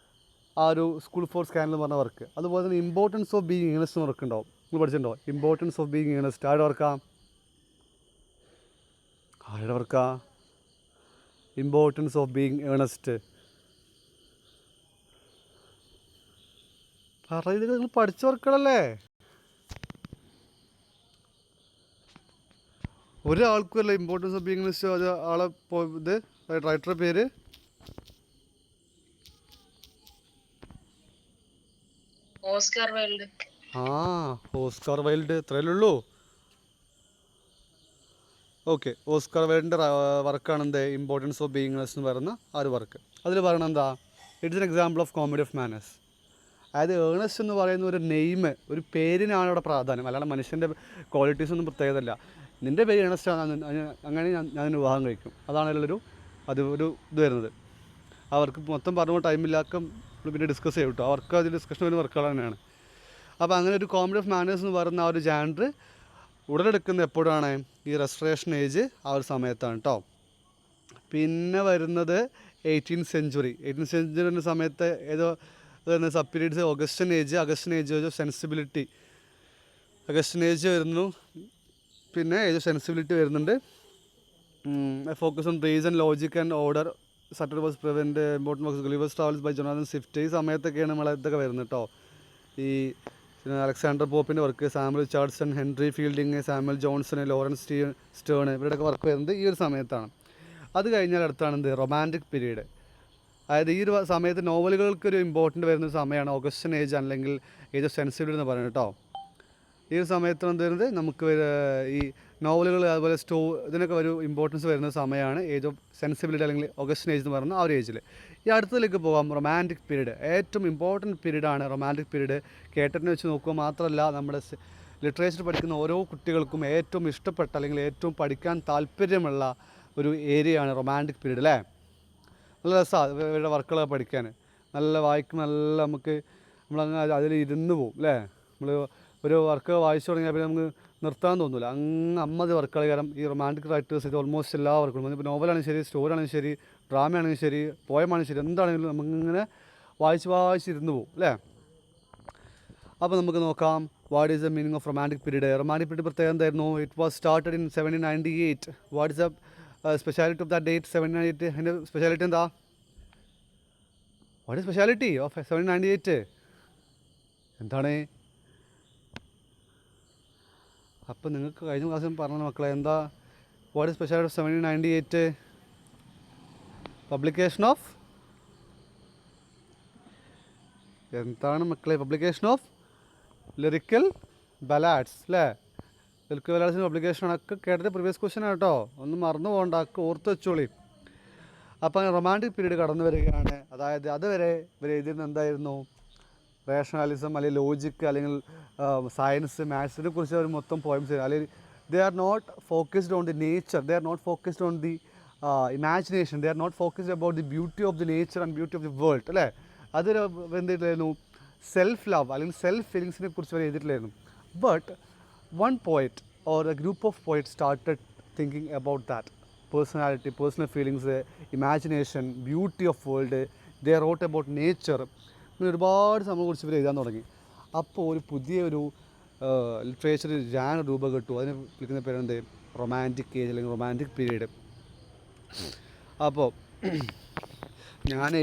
ആ ഒരു സ്കൂൾ ഫോർ സ്കാൻ എന്ന് പറഞ്ഞ വർക്ക്. അതുപോലെ തന്നെ ഇമ്പോർട്ടൻസ് ഓഫ് ബീയിങ് ഏണസ്റ്റ് എന്ന് വർക്ക് ഉണ്ടാവും. നിങ്ങൾ പഠിച്ചിട്ടുണ്ടോ? ഇമ്പോർട്ടൻസ് ഓഫ് ബീയിങ് ഏണസ്റ്റ് ആരുടെ വർക്കാ? ആരുടെ വർക്കാ? Importance of being Earnest. പറയുന്നത് നിങ്ങൾ പഠിച്ച വർക്കുകളല്ലേ? ഒരാൾക്കും അല്ല ഇമ്പോർട്ടൻസ് ഓഫ് ബീയിങ് ഏണസ്റ്റ്. അത് ആളെ ഇത് റൈറ്ററുടെ പേര് ഓസ്കാർ വൈൽഡ്. Oscar Wilde. ഇത്രയല്ലേ ഉള്ളൂ? ഓക്കെ, ഓസ്കാർ വൈൽഡിൻ്റെ വർക്കാണ് എന്ത്, ഇമ്പോർട്ടൻസ് ഓഫ് ബീയിങ് ഏണസ്റ്റ് എന്ന് പറയുന്ന ആ ഒരു വർക്ക്. അതിൽ പറയണത് എന്താ, it's an example of comedy of manners. അതായത് ഏണസ്റ്റ് എന്ന് പറയുന്ന ഒരു നെയിം, ഒരു പേരിനാണ് അവിടെ പ്രാധാന്യം, അല്ലാതെ മനുഷ്യൻ്റെ ക്വാളിറ്റീസ് ഒന്നും പ്രത്യേകതല്ല. നിൻ്റെ പേര് ഏണസ്റ്റ് ആണ്, അങ്ങനെ ഞാൻ വിവാഹം കഴിക്കും, അതാണ് അതിലുള്ളൊരു ഒരു ഇത് വരുന്നത്. അവർക്ക് മൊത്തം പറഞ്ഞ ടൈമില്ലാക്ക പിന്നെ ഡിസ്കസ് ചെയ്യും കേട്ടോ. അവർക്ക് അതിൽ ഡിസ്കഷൻ വരുന്ന വർക്കുകൾ തന്നെയാണ്. അപ്പോൾ അങ്ങനെ ഒരു കോമഡി ഓഫ് മാനേഴ്സ് എന്ന് പറയുന്ന ആ ഒരു ജാൻഡർ ഉടലെടുക്കുന്നത് എപ്പോഴാണ്? ഈ റെസ്റ്റോറേഷൻ ഏജ് ആ ഒരു സമയത്താണ് കേട്ടോ. പിന്നെ വരുന്നത് 18th സെഞ്ച്വറി. 18th സെഞ്ച്വറിൻ്റെ സമയത്ത് ഏതോ sub periods Augustan age of sensibility, Augustan age വരുന്നു. പിന്നെ ഏജ് ഓഫ് സെൻസിബിലിറ്റി വരുന്നുണ്ട്. Focus on reason, logic and order, satire was prevalent, important works, Gulliver's Travels by Jonathan Swift. ഈ സമയത്തൊക്കെയാണ് നമ്മൾ ഇതൊക്കെ വരുന്നത് കേട്ടോ. ഈ അലക്സാണ്ടർ പോപ്പിൻ്റെ work, Samuel Charleson, Henry Fielding, Samuel Johnson, Laurence Sterne, ഇവരുടെയൊക്കെ വർക്ക് വരുന്നത് ഈ ഒരു സമയത്താണ്. അത് കഴിഞ്ഞാൽ അടുത്താണ് എന്ത്, റൊമാൻറ്റിക് പീരീഡ്. അതായത് ഈ ഒരു സമയത്ത് നോവലുകൾക്കൊരു ഇമ്പോർട്ടൻ്റ് വരുന്ന സമയമാണ് ഓഗസ്റ്റൻ ഏജ് അല്ലെങ്കിൽ ഏജ് ഓഫ് സെൻസിബിലിറ്റി എന്ന് പറയുന്നത് കേട്ടോ. ഈ ഒരു സമയത്ത് എന്ത് വരുന്നത്, നമുക്ക് ഈ നോവലുകൾ അതുപോലെ ഇതിനൊക്കെ ഒരു ഇമ്പോർട്ടൻസ് വരുന്ന സമയമാണ് ഏജ് ഓഫ് സെൻസിബിലിറ്റി അല്ലെങ്കിൽ ഓഗസ്റ്റൻ ഏജ് എന്ന് പറയുന്ന ആ ഒരു ഏജിൽ. ഈ അടുത്തതിലേക്ക് പോകാം, റൊമാൻറ്റിക് പീരീഡ്. ഏറ്റവും ഇമ്പോർട്ടൻറ്റ് പീരീഡാണ് റൊമാൻറ്റിക് പീരീഡ്. കേട്ടറ്റിനെ വെച്ച് നോക്കുക മാത്രമല്ല, നമ്മുടെ ലിറ്ററേച്ചർ പഠിക്കുന്ന ഓരോ കുട്ടികൾക്കും ഏറ്റവും ഇഷ്ടപ്പെട്ട അല്ലെങ്കിൽ ഏറ്റവും പഠിക്കാൻ താല്പര്യമുള്ള ഒരു ഏരിയയാണ് റൊമാൻറ്റിക് പീരീഡ് അല്ലേ? നല്ല രസമാണ് ഇവരുടെ വർക്കുകളൊക്കെ പഠിക്കാൻ. നല്ല വായിക്കും, നല്ല നമുക്ക് നമ്മളങ്ങ് അതിൽ ഇരുന്ന് പോവും അല്ലേ? നമ്മൾ ഒരു വർക്ക് വായിച്ചു തുടങ്ങിയാൽ പിന്നെ നമുക്ക് നിർത്താൻ തോന്നില്ല, അങ്ങ് അമ്മത് വർക്കുകൾ. കാരണം ഈ റൊമാൻറ്റിക് റൈറ്റേഴ്സ് ഇത് ഓൾമോസ്റ്റ് എല്ലാ വർക്കും, ഇപ്പോൾ നോവലാണെങ്കിൽ ശരി, സ്റ്റോറിയാണെങ്കിൽ ശരി, ഡ്രാമയാണെങ്കിൽ ശരി, പോയമാണെങ്കിൽ ശരി, എന്താണെങ്കിലും നമുക്കിങ്ങനെ വായിച്ചിരുന്ന് പോവും അല്ലേ? അപ്പോൾ നമുക്ക് നോക്കാം, what is the meaning of romantic period. Romantic period പ്രത്യേകം എന്തായിരുന്നു? It was started in 1798. What is the speciality of the date 1798? അതിൻ്റെ സ്പെഷ്യാലിറ്റി എന്താ? What is speciality of 1798? എന്താണ്? അപ്പോൾ നിങ്ങൾക്ക് കഴിഞ്ഞ ക്ലാസ്സിൽ പറഞ്ഞ മക്കളെ, എന്താ what is speciality of 1798? Publication of എന്താണ് മക്കളെ? പബ്ലിക്കേഷൻ ഓഫ് ലിറിക്കൽ ബലാഡ്സ് അല്ലേ? ലിറിക്കൽ ബലാഡ്സിൻ്റെ പബ്ലിക്കേഷനാണ്. ഒക്കെ കേട്ടിട്ട് പ്രീവിയസ് ക്വസ്റ്റ്യൻ ആണ് കേട്ടോ, ഒന്നും മറന്നു പോകണ്ട, ഒക്കെ ഓർത്ത് വെച്ചോളി. അപ്പോൾ റൊമാൻറ്റിക് പീരീഡ് കടന്നു വരികയാണ്. അതായത് അതുവരെ ഇവർ എഴുതിയിരുന്നത് എന്തായിരുന്നു? റേഷണാലിസം അല്ലെങ്കിൽ ലോജിക്ക് അല്ലെങ്കിൽ സയൻസ്, മാത്സിനെ കുറിച്ച് അവർ മൊത്തം പോയിംസ് അല്ലെങ്കിൽ they are not focused on the nature, they are not focused on the imagination, they are not focused about the beauty of the nature and beauty of the world അല്ലേ? അതൊരു എന്തിട്ടായിരുന്നു? Self love അല്ലെങ്കിൽ self ഫീലിങ്സിനെ കുറിച്ച് അവർ എഴുതിയിട്ടില്ലായിരുന്നു. But one poet or a group of poet started thinking about that personality, personal feelings, imagination, beauty of world. They wrote about nature. ഇങ്ങനെ ഒരുപാട് സംഭവം കുറിച്ച് ഇവർ എഴുതാൻ തുടങ്ങി. അപ്പോൾ ഒരു പുതിയൊരു ലിറ്ററേച്ചർ ജാനർ രൂപപ്പെട്ടു. അതിനെ വിളിക്കുന്ന പേരെന്ത്? റൊമാൻറ്റിക് ഏജ് അല്ലെങ്കിൽ റൊമാൻറ്റിക് പീരീഡ്. അപ്പോൾ ഞാൻ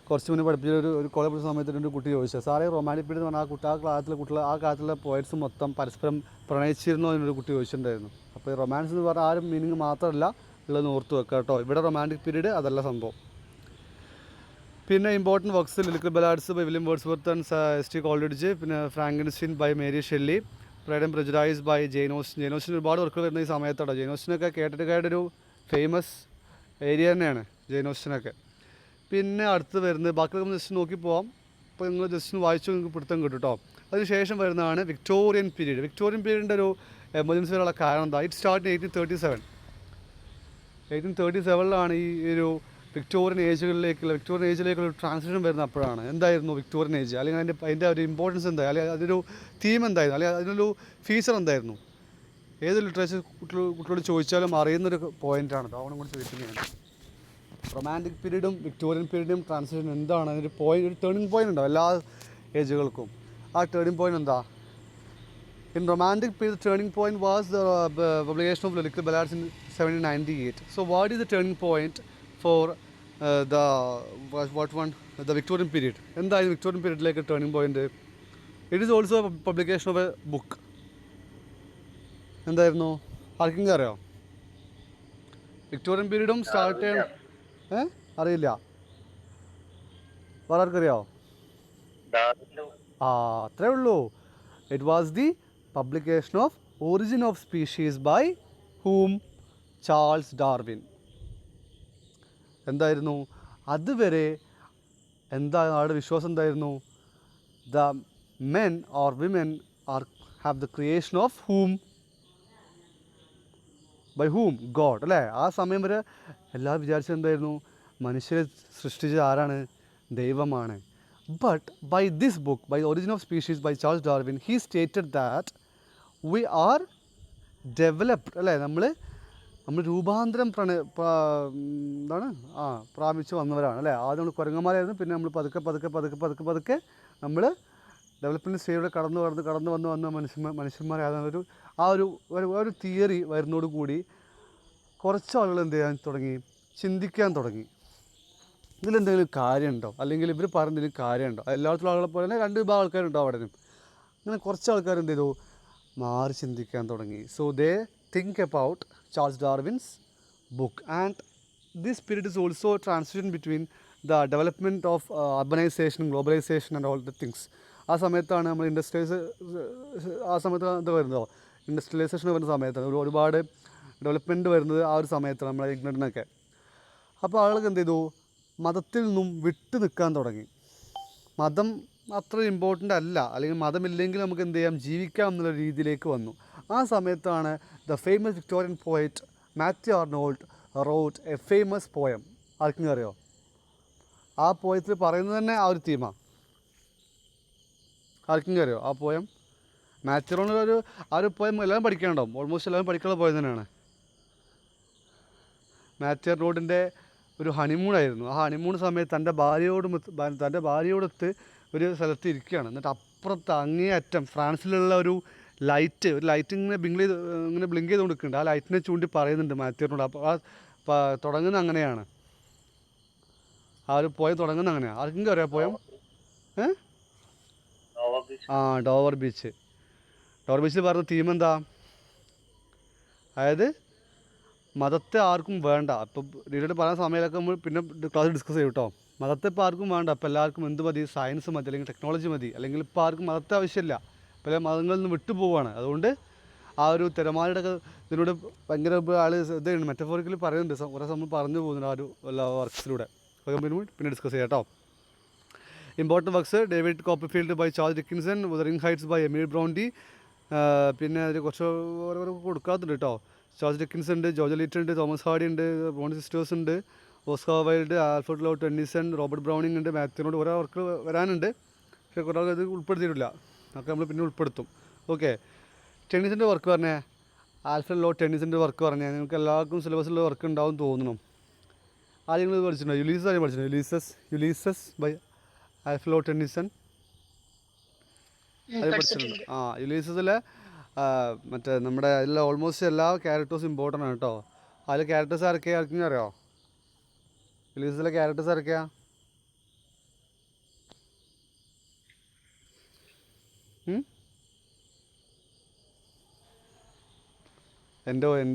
കുറച്ച് മുന്നേ പഠിപ്പിച്ച ഒരു കോളേജ് പഠിച്ച സമയത്ത് ഒരു കുട്ടി ചോദിച്ചത്, സാറേ റൊമാൻറ്റിക് പീരീഡ് എന്ന് പറഞ്ഞാൽ ആ കാലത്തിലെ പോയറ്റ്സ് മൊത്തം പരസ്പരം പ്രണയിച്ചിരുന്നു എന്നൊരു കുട്ടി ചോദിച്ചിട്ടുണ്ടായിരുന്നു. അപ്പോൾ ഈ റൊമാൻസ് എന്ന് പറഞ്ഞാൽ ആരും മീനിങ് മാത്രമല്ല ഉള്ളതെന്ന് ഓർത്ത് വെക്കാം കേട്ടോ. ഇവിടെ റൊമാൻറ്റിക് പീരീഡ് അതല്ല സംഭവം. പിന്നെ important works, lyrical ballads by William Wordsworth and S T Coleridge, പിന്നെ Frankenstein by Mary Shelley, Pride and Prejudice by Jane Austen. Jane Austen ഒരുപാട് വർക്കുകൾ വരുന്ന ഈ സമയത്താണ്. ജെയിൻ ഓസ്റ്റനൊക്കെ കേട്ടിട്ടൊരു ഫേമസ് ഏരിയ തന്നെയാണ് ജെയിൻ ഓസ്റ്റനൊക്കെ. പിന്നെ അടുത്ത് വരുന്നത് ബാക്കിയൊക്കെ നമ്മൾ ജസ്റ്റ് നോക്കി പോവാം. അപ്പോൾ നിങ്ങൾ ജസ്റ്റ് വായിച്ചു നിങ്ങൾക്ക് പിടുത്തം കിട്ടും കേട്ടോ. അതിനുശേഷം വരുന്നതാണ് വിക്ടോറിയൻ പീരീഡ്. വിക്ടോറിയൻ പീരീഡിൻ്റെ ഒരു എമർജൻസി വരെയുള്ള കാരണം എന്താ? It start in 1837. 1837 ഈ ഒരു വിക്ടോറിയൻ ഏജിലേക്കുള്ള ഒരു ട്രാൻസിഷൻ വരുന്ന അപ്പോഴാണ്. എന്തായിരുന്നു വിക്ടോറിയൻ ഏജ്, അല്ലെങ്കിൽ അതിൻ്റെ ഒരു ഇമ്പോർട്ടൻസ് എന്താ, അല്ലെങ്കിൽ അതിൻ്റെ ഒരു തീം എന്തായിരുന്നു, അല്ലെങ്കിൽ അതിനൊരു ഫീച്ചർ എന്തായിരുന്നു? ഏത് ലിറ്ററേച്ചർ കുട്ടികളോട് ചോദിച്ചാലും അറിയുന്നൊരു പോയിൻ്റാണ്. അതുകൊണ്ട് കൂടി ചോദിക്കുന്നതാണ്. റൊമാൻറ്റിക് പീരീഡും വിക്ടോറിയൻ പീരീഡും ട്രാൻസിഷൻ എന്താണ്, അതിൻ്റെ ഒരു ടേണിംഗ് പോയിൻ്റ് ഉണ്ടാവും എല്ലാ ഏജുകൾക്കും. ആ ടേണിംഗ് പോയിൻ്റ് എന്താ? In romantic period, the turning point was the publication of lyrical ballads in 1798. So, what is the turning point for the the Victorian period? എന്താ Victorian period turning point? It is also a publication of a book. എന്തായിരുന്നു? ആർക്കെങ്കിലും അറിയോ? Victorian പീരീഡും start ചെയ്യാൻ അറിയില്ല. വേറെ ആർക്കറിയോ? അത്രേ ഉള്ളൂ. It was the publication of Origin of Species by whom? Charles Darwin. എന്തായിരുന്നു അതുവരെ? ആളുടെ വിശ്വാസം എന്തായിരുന്നു? The men or women have the creation of whom? By whom? God, അല്ലേ? ആ സമയം വരെ എല്ലാവരും വിചാരിച്ചത് എന്തായിരുന്നു? മനുഷ്യരെ സൃഷ്ടിച്ചത് ആരാണ്? ദൈവമാണ്. But by this book, by the Origin of Species by Charles Darwin, he stated that we are developed, അല്ലേ? നമ്മൾ രൂപാന്തരം പ്രാപിച്ച് വന്നവരാണ്, അല്ലേ? ആദ്യം നമ്മൾ കുരങ്ങന്മാരായിരുന്നു, പിന്നെ നമ്മൾ പതുക്കെ നമ്മൾ ഡെവലപ്മെൻറ്റ് സ്റ്റേജിലൂടെ കടന്നു വന്ന മനുഷ്യന്മാരാകുന്ന ഒരു തിയറി വരുന്നതോടുകൂടി കുറച്ച് ആളുകൾ എന്ത് ചെയ്യാൻ തുടങ്ങി? ചിന്തിക്കാൻ തുടങ്ങി. ഇതിലെന്തെങ്കിലും കാര്യമുണ്ടോ, അല്ലെങ്കിൽ ഇവർ പറഞ്ഞതിന് കാര്യമുണ്ടോ? എല്ലായിടത്തും ആളുകളെ പോലെ തന്നെ 2 വിഭാഗം ആൾക്കാരുണ്ടോ അവിടെയും. അങ്ങനെ കുറച്ച് ആൾക്കാർ എന്ത് ചെയ്തു? മാറി ചിന്തിക്കാൻ തുടങ്ങി. So they think about Charles Darwin's book. And this period is also transition between the development of urbanisation, globalisation and all the things. ആ സമയത്താണ് നമ്മൾ ആ സമയത്ത് എന്താ വരുന്നതോ, ഇൻഡസ്ട്രിയലൈസേഷൻ വരുന്ന സമയത്താണ്, ഒരുപാട് ഡെവലപ്മെൻറ്റ് വരുന്നത് ആ ഒരു സമയത്താണ് നമ്മളെ ഇംഗ്ലണ്ടിനൊക്കെ. അപ്പോൾ ആളുകൾക്ക് എന്ത് ചെയ്തു? മതത്തിൽ നിന്നും വിട്ടു നിൽക്കാൻ തുടങ്ങി. മതം അത്ര ഇമ്പോർട്ടൻ്റ് അല്ല, അല്ലെങ്കിൽ മതമില്ലെങ്കിൽ നമുക്ക് എന്ത് ചെയ്യാം, ജീവിക്കാം എന്നുള്ള രീതിയിലേക്ക് വന്നു. ആ സമയത്താണ് the famous Victorian poet Mathew Arnold wrote a famous poem. ആർക്കെങ്കിലും അറിയോ? ആ പോയത്തിൽ പറയുന്നത് തന്നെ ആ ഒരു തീമാണ്. ആർക്കെങ്കിലും അറിയോ ആ പോയം? മാത്യു ആർണോൾഡ് ആ ഒരു പോയം എല്ലാവരും പഠിക്കാനുണ്ടാവും. ഓൾമോസ്റ്റ് എല്ലാവരും പഠിക്കാനുള്ള പോയം തന്നെയാണ്. മാത്യു ആർണോൾഡിൻ്റെ ഒരു ഹണിമൂണായിരുന്നു. ആ ഹണിമൂൺ സമയത്ത് തൻ്റെ ഭാര്യയോടൊത്ത് ഒരു സ്ഥലത്ത് ഇരിക്കുകയാണ്. എന്നിട്ട് അപ്പുറത്ത് അങ്ങേയറ്റം ഫ്രാൻസിലുള്ള ഒരു ലൈറ്റ് ഇങ്ങനെ ബ്ലിങ്ക് ചെയ്ത് കൊടുക്കുന്നുണ്ട്. ആ ലൈറ്റിനെ ചൂണ്ടി പറയുന്നുണ്ട് മാത്യു ആർണോൾഡ്. അപ്പോൾ തുടങ്ങുന്ന അങ്ങനെയാണ്, ആ ഒരു പോയം തുടങ്ങുന്ന അങ്ങനെയാണ്. ആർക്കെങ്കിലും അറിയാം പോയം? Dover beach. പറഞ്ഞ തീം എന്താ? അതായത് മതത്തെ ആർക്കും വേണ്ട. ഇപ്പോൾ ഡീറ്റെയിൽ പറയാൻ സമയമൊക്കെ നമ്മൾ പിന്നെ ക്ലാസ് ഡിസ്കസ് ചെയ്യും കേട്ടോ. മതത്തെ ഇപ്പോൾ ആർക്കും വേണ്ട. ഇപ്പോൾ എല്ലാവർക്കും എന്ത് മതി? സയൻസ് മതി, അല്ലെങ്കിൽ ടെക്നോളജി മതി, അല്ലെങ്കിൽ ഇപ്പോൾ ആർക്കും മതത്തെ ആവശ്യമില്ല. പല മതങ്ങളിൽ നിന്ന് വിട്ടു പോവുകയാണ്. അതുകൊണ്ട് ആ ഒരു തിരമാലയുടെ ഇതിലൂടെ ഭയങ്കര ആൾ ഇതാണ് മെറ്റഫോറിക്കലി പറയുന്നുണ്ട്. കുറേ സമയം പറഞ്ഞു പോകുന്നുണ്ട് ആ ഒരു എല്ലാ വർക്ക്സിലൂടെ. പിന്നെ ഡിസ്കസ് ചെയ്യാം കേട്ടോ. Important works: David Copperfield by Charles Dickinson, wuthering heights by Emily Bronte. പിന്നെ അതിൽ കുറച്ച് കൊടുക്കാത്തുണ്ട് കേട്ടോ. ചാൾസ് ഡിക്കിൻസ് ഉണ്ട്, ജോർജ് എലിയറ്റ് ഉണ്ട്, തോമസ് ഹാർഡി ഉണ്ട്, ബ്രൗണി സിസ്റ്റേഴ്സ് ഉണ്ട്, Oscar Wilde, Alfred Lord Tennyson, Robert Browning ഉണ്ട്, മാത്യുവിനോട് കുറേ വർക്ക് വരാനുണ്ട്. പക്ഷേ കുറേ ഇത് ഉൾപ്പെടുത്തിയിട്ടില്ല. അതൊക്കെ നമ്മൾ പിന്നെ ഉൾപ്പെടുത്തും. ഓക്കെ. ടെന്നിസിൻ്റെ വർക്ക് പറഞ്ഞേ, ആൽഫ്രഡ് ലോർഡ് ടെന്നിസിൻ്റെ വർക്ക് പറഞ്ഞാൽ നിങ്ങൾക്ക് എല്ലാവർക്കും സിലബസിലുള്ള വർക്ക് ഉണ്ടാവും തോന്നണം. ആദ്യം നിങ്ങൾ പഠിച്ചിട്ടുണ്ടോ? Ulysses by Alfred Lord Tennyson. അത് പഠിച്ചിട്ടുണ്ട്. യുലീസസിലെ മറ്റേ നമ്മുടെ അതിൽ ഓൾമോസ്റ്റ് എല്ലാ ക്യാരക്ടേഴ്സും ഇമ്പോർട്ടൻ്റ് ആണ് കേട്ടോ. അതിൽ ക്യാരക്ടേഴ്സ് ആർക്കെങ്കിലും അറിയോ? യുലീസസിലെ ക്യാരക്ടേഴ്സ് ആരൊക്കെയാ?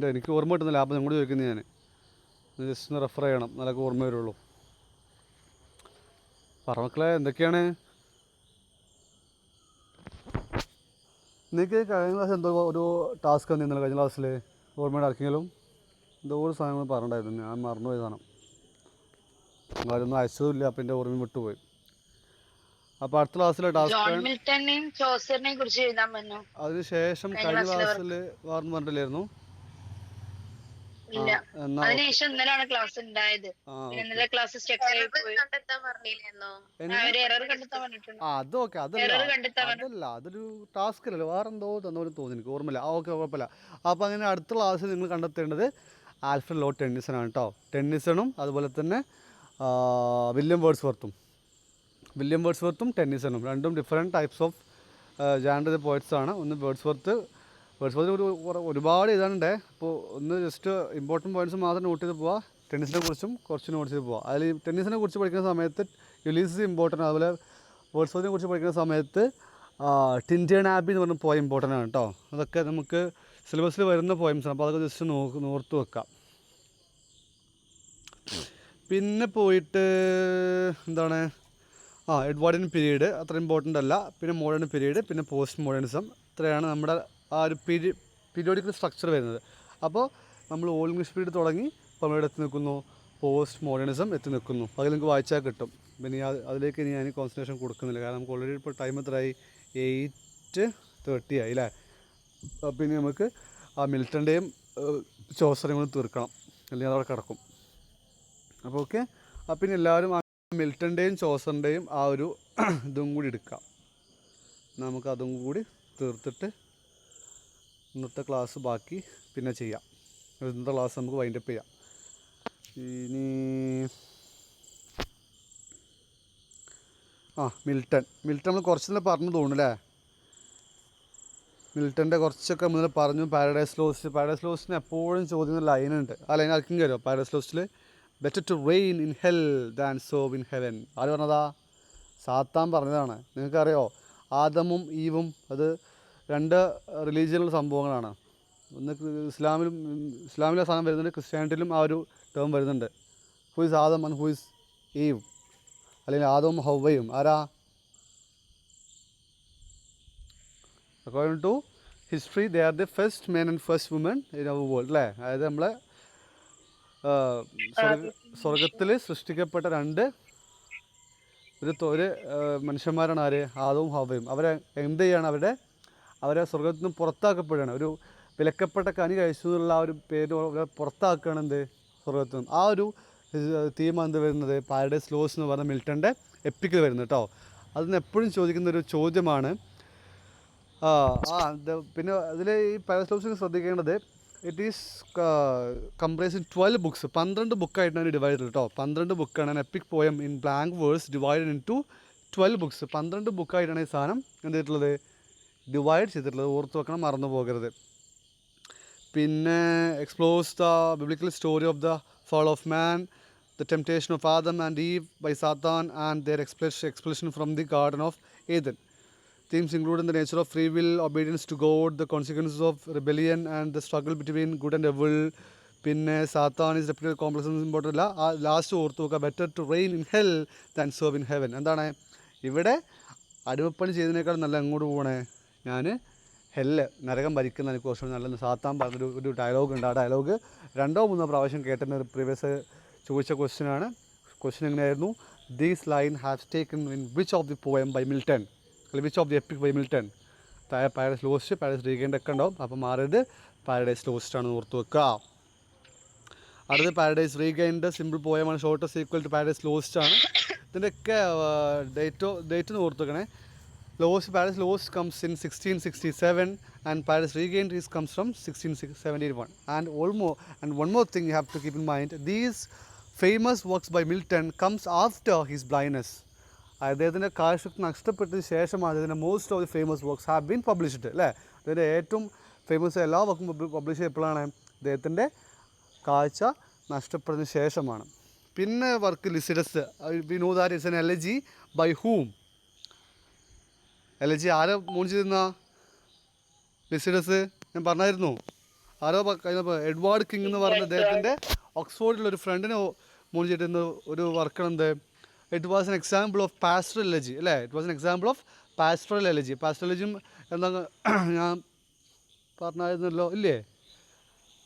എനിക്ക് ഓർമ്മ കിട്ടുന്നില്ല. അപ്പോൾ നിങ്ങളോട് ചോദിക്കുന്നത് ഞാൻ ജസ്റ്റ് ഒന്ന് റെഫർ ചെയ്യണം, എന്നാലൊക്കെ ഓർമ്മ വരുള്ളൂ. പറമക്കളെ എന്തൊക്കെയാണ്? നിങ്ങൾക്ക് കഴിഞ്ഞ ക്ലാസ് എന്തോ ഒരു ടാസ്ക് തന്നിരുന്നല്ലോ കഴിഞ്ഞ ക്ലാസ്സിൽ, ഓർമ്മയുടെ ആർക്കെങ്കിലും? എന്തോ ഒരു സാധനങ്ങൾ പറഞ്ഞിട്ടുണ്ടായിരുന്നു, ഞാൻ മറന്നുപോയ സാധനം. അതൊന്നും അയച്ചതുമില്ല, അപ്പം എൻ്റെ ഓർമ്മ വിട്ടുപോയി. അപ്പോൾ അടുത്ത ക്ലാസ്സിലെ ടാസ്ക് അതിന് ശേഷം കഴിഞ്ഞ ക്ലാസ്സിൽ പറഞ്ഞിട്ടില്ലായിരുന്നു? ആ ഇല്ല. എന്നാ ഓക്കെ. അതിനുശേഷം ഇന്നലെയാണ് ക്ലാസ് ഉണ്ടായത്. ആ പിന്നെ ഓക്കെ. ഇന്നലെ ക്ലാസ് സ്റ്റക്ക് ആയി പോയി. എങ്ങനെ? ഒരു എറർ കണ്ടെത്താൻ പറഞ്ഞിട്ടുണ്ട്. അതൊക്കെ അതല്ല, എറർ കണ്ടെത്താൻ പറഞ്ഞു. അതല്ല അതൊരു ടാസ്ക് അല്ലല്ലോ, വേറെ എന്തോ തന്നോലും തോന്നി, എനിക്ക് ഓർമ്മയില്ല. ആ ഓക്കെ, കുഴപ്പമില്ല. അപ്പോൾ അങ്ങനെ അടുത്ത ക്ലാസ്സിൽ നിങ്ങൾ കണ്ടെത്തേണ്ടത് ആൽഫ്രഡ് ലോർഡ് ടെന്നിസണാണ് കേട്ടോ. ടെന്നിസണും അതുപോലെ തന്നെ വില്യം വേർഡ്സ്വർത്തും. വില്യം വേർഡ്സ്വർത്തും ടെന്നിസണും രണ്ടും ഡിഫറെൻറ്റ് ടൈപ്സ് ഓഫ് ജാൻഡ് പോയിറ്റ്സ് ആണ്. ഒന്ന് വേർഡ്സ്വർത്ത് ഒരുപാട് എഴുതാനുണ്ട്. അപ്പോൾ ഒന്ന് ജസ്റ്റ് ഇമ്പോർട്ടൻറ്റ് പോയിൻറ്റ്സ് മാത്രം നോട്ട് ചെയ്ത് പോവുക. ടെന്നീസിനെ കുറിച്ചും കുറച്ച് നോട്ട് ചെയ്ത് പോവുക. അതിൽ ടെന്നീസിനെ കുറിച്ച് പഠിക്കുന്ന സമയത്ത് യുലീസസ് ഇമ്പോർട്ടൻ്റ്, അതുപോലെ വേർഡ്സ്വർത്തിനെ കുറിച്ച് പഠിക്കുന്ന സമയത്ത് ടിൻറ്റേൺ ആബി എന്ന് പറഞ്ഞ പോയം ഇമ്പോർട്ടൻ്റ് ആണ് കേട്ടോ. അതൊക്കെ നമുക്ക് സിലബസിൽ വരുന്ന പോയംസാണ്. അപ്പോൾ അതൊക്കെ ജസ്റ്റ് ഓർത്ത് വെക്കാം. പിന്നെ പോയിട്ട് എന്താണ്, എഡ്വാർഡിയൻ പീരീഡ് അത്ര ഇമ്പോർട്ടൻ്റ് അല്ല. പിന്നെ മോഡേൺ പീരീഡ്, പിന്നെ പോസ്റ്റ് മോഡേണിസം. ഇത്രയാണ് നമ്മുടെ ആ ഒരു പീരിയോഡിക്കൽ സ്ട്രക്ചർ വരുന്നത്. അപ്പോൾ നമ്മൾ ഓൾഡ് ഇംഗ്ലീഷ് പീരീഡ് തുടങ്ങി ഇപ്പോൾ നമ്മളിവിടെ എത്തി നിൽക്കുന്നു, പോസ്റ്റ് മോഡേണിസം എത്തി നിൽക്കുന്നു. അതിൽ നിങ്ങൾക്ക് വായിച്ചാൽ കിട്ടും. പിന്നെ അതിലേക്ക് ഇനി ഞാൻ കോൺസെൻട്രേഷൻ കൊടുക്കുന്നില്ല, കാരണം നമുക്ക് ഓൾറെഡി ഇപ്പോൾ ടൈം എത്രയായി, 8:30 ആയി അല്ലേ. പിന്നെ നമുക്ക് ആ മിൽട്ടൻ്റെയും ചോസറേയും കൂടി തീർക്കണം, അല്ലെങ്കിൽ അതവിടെ കിടക്കും. അപ്പോൾ ഓക്കെ. അപ്പം പിന്നെ എല്ലാവരും മിൽട്ടൻ്റെയും ചോസറിൻ്റെയും ആ ഒരു ഇതും കൂടി എടുക്കാം. നമുക്ക് അതും കൂടി തീർത്തിട്ട് ഇന്നത്തെ ക്ലാസ് ബാക്കി പിന്നെ ചെയ്യാം. ഇന്നത്തെ ക്ലാസ് നമുക്ക് വൈൻഡപ്പ് ചെയ്യാം. ഇനി മിൽട്ടൺ നമ്മൾ കുറച്ചെല്ലാം പറഞ്ഞു തോന്നുന്നു. മിൽട്ടൻ്റെ കുറച്ചൊക്കെ നമ്മൾ പറഞ്ഞു. പാരഡൈസ് ലോസ്റ്റിന് എപ്പോഴും ചോദ്യം ലൈനുണ്ട്. ആ ലൈൻ ആർക്കും കയറുമോ? പാരഡൈസ് ലോസ്റ്റിൽ better to reign in hell than serve in heaven. ആര് പറഞ്ഞതാ? സാത്താൻ പറഞ്ഞതാണ്. നിങ്ങൾക്കറിയോ, ആദമും ഈവും അത് രണ്ട് റിലീജിയനുള്ള സംഭവങ്ങളാണ്. ഒന്ന് ഇസ്ലാമിലെ സാധനം വരുന്നുണ്ട്, ക്രിസ്ത്യാനിറ്റിയിലും ആ ഒരു ടേം വരുന്നുണ്ട്. Who is Adam and who is Eve, അല്ലെങ്കിൽ ആദവും ഹവ്വയും ആരാ? According to history they are the first men and first woman in our world അല്ലേ. അതായത് നമ്മളെ സ്വർഗത്തിൽ സൃഷ്ടിക്കപ്പെട്ട രണ്ട് ഒരു മനുഷ്യന്മാരാണ് ആര്? ആദവും ഹവ്വയും. അവരെ എന്ത് ചെയ്യാണ്? അവരെ സ്വർഗത്തിൽ നിന്ന് പുറത്താക്കപ്പെടുകയാണ്. ഒരു വിലക്കപ്പെട്ട കനി കഴിച്ചു എന്നുള്ള ആ ഒരു പേര് അവരെ പുറത്താക്കുകയാണ് എന്ത്, സ്വർഗത്തിൽ നിന്ന്. ആ ഒരു തീമാണ് എന്ത് വരുന്നത്, പാരഡൈസ് ലോസ് എന്ന് പറഞ്ഞ മിൽട്ടൻ്റെ എപ്പിക്കിൽ വരുന്നത് കേട്ടോ. അതിന് എപ്പോഴും ചോദിക്കുന്നൊരു ചോദ്യമാണ്. പിന്നെ അതിൽ ഈ പാരഡൈസ് ലോസ് ശ്രദ്ധിക്കേണ്ടത്, it is comprise in 12 books. 12 ബുക്കായിട്ടാണ് ഡിവൈഡ് കേട്ടോ. 12 ബുക്കാണ്. An epic poem in blank verse divided in to 12 books. 12 ബുക്കായിട്ടാണ് ഈ സാധനം എന്ത് ചെയ്തിട്ടുള്ളത്, ഡിവൈഡ് ചെയ്തിട്ടുള്ളത്. ഓർത്ത് വെക്കണം, മറന്നു പോകരുത്. പിന്നെ explores the biblical story of the fall of man, the temptation of Adam and Eve by Satan and their expulsion from the Garden of Eden. Themes include the nature of free will, obedience to God, the consequences of rebellion and the struggle between good and evil. പിന്നെ സാത്താൻ is reputed complex important അല്ല. ആ last ഓർത്ത് നോക്കുക, better to reign in hell than serve in heaven. എന്താണ് ഇവിടെ? അടിമപ്പണി ചെയ്തതിനേക്കാൾ നല്ല എങ്ങോട്ട് പോകണേ? ഞാൻ നരകം ഭരിക്കുന്ന എനിക്ക് കുറച്ചുകൂടി നല്ലത്. സാത്താൻ പറഞ്ഞൊരു ഡയലോഗ് ഉണ്ട്. ആ ഡയലോഗ് 2-3 പ്രാവശ്യം കേട്ടെന്ന് പ്രീവിയസ് ചോദിച്ച ക്വസ്റ്റ്യനാണ്. ക്വസ്റ്റ്യൻ എങ്ങനെയായിരുന്നു? These line have taken in which of the poem by Milton, അല്ലെങ്കിൽ which of the epic by Milton. താഴെ പാരഡൈസ് ലോസ്റ്റ്, പാരഡൈസ് റീഗെയിൻഡ് ഒക്കെ ഉണ്ടാവും. അപ്പോൾ മാറിയത് പാരഡൈസ് ലോസ്റ്റ് ആണ്, ഓർത്ത് വെക്കുക. അടുത്ത് പാരഡൈസ് റീഗെയിൻഡ് സിമ്പിൾ പോയമാണ്, shortest equal to paradise lost ആണ്. ഇതിൻ്റെയൊക്കെ ഡേറ്റ് ഓർത്ത് വെക്കണേ. Paradise Lost comes in 1667 and Paradise Regained comes from 1671. And one more thing you have to keep in mind, these famous works by Milton comes after his blindness. അദ്ദേഹത്തിൻ്റെ കാഴ്ചശക്തി നഷ്ടപ്പെട്ടതിന് ശേഷമാണ് അദ്ദേഹത്തിൻ്റെ most of the famous works have been published അല്ലേ. അതിൻ്റെ ഏറ്റവും famous എല്ലാ വർക്കും publish ചെയ്യപ്പോഴാണ് അദ്ദേഹത്തിൻ്റെ കാഴ്ച നഷ്ടപ്പെട്ടതിന് ശേഷമാണ്. പിന്നെ work Lycidas, we know that it's an elegy by whom? Elegy ആരോ മോൺ ചെയ്തിരുന്ന ലിസിഡസ് ഞാൻ പറഞ്ഞായിരുന്നു. ആരോ കഴിഞ്ഞപ്പോൾ എഡ്വാർഡ് കിങ് എന്ന് പറഞ്ഞ അദ്ദേഹത്തിൻ്റെ ഓക്സ്ഫോർഡിലൊരു ഫ്രണ്ടിനെ മോൺ ചെയ്തിരുന്ന ഒരു വർക്കാണ് എന്ത്, it was an example of pastoral elegy അല്ലേ. It was an example of pastoral elegy. Pastoral എലജിയും എന്താ ഞാൻ പറഞ്ഞായിരുന്നല്ലോ ഇല്ലേ?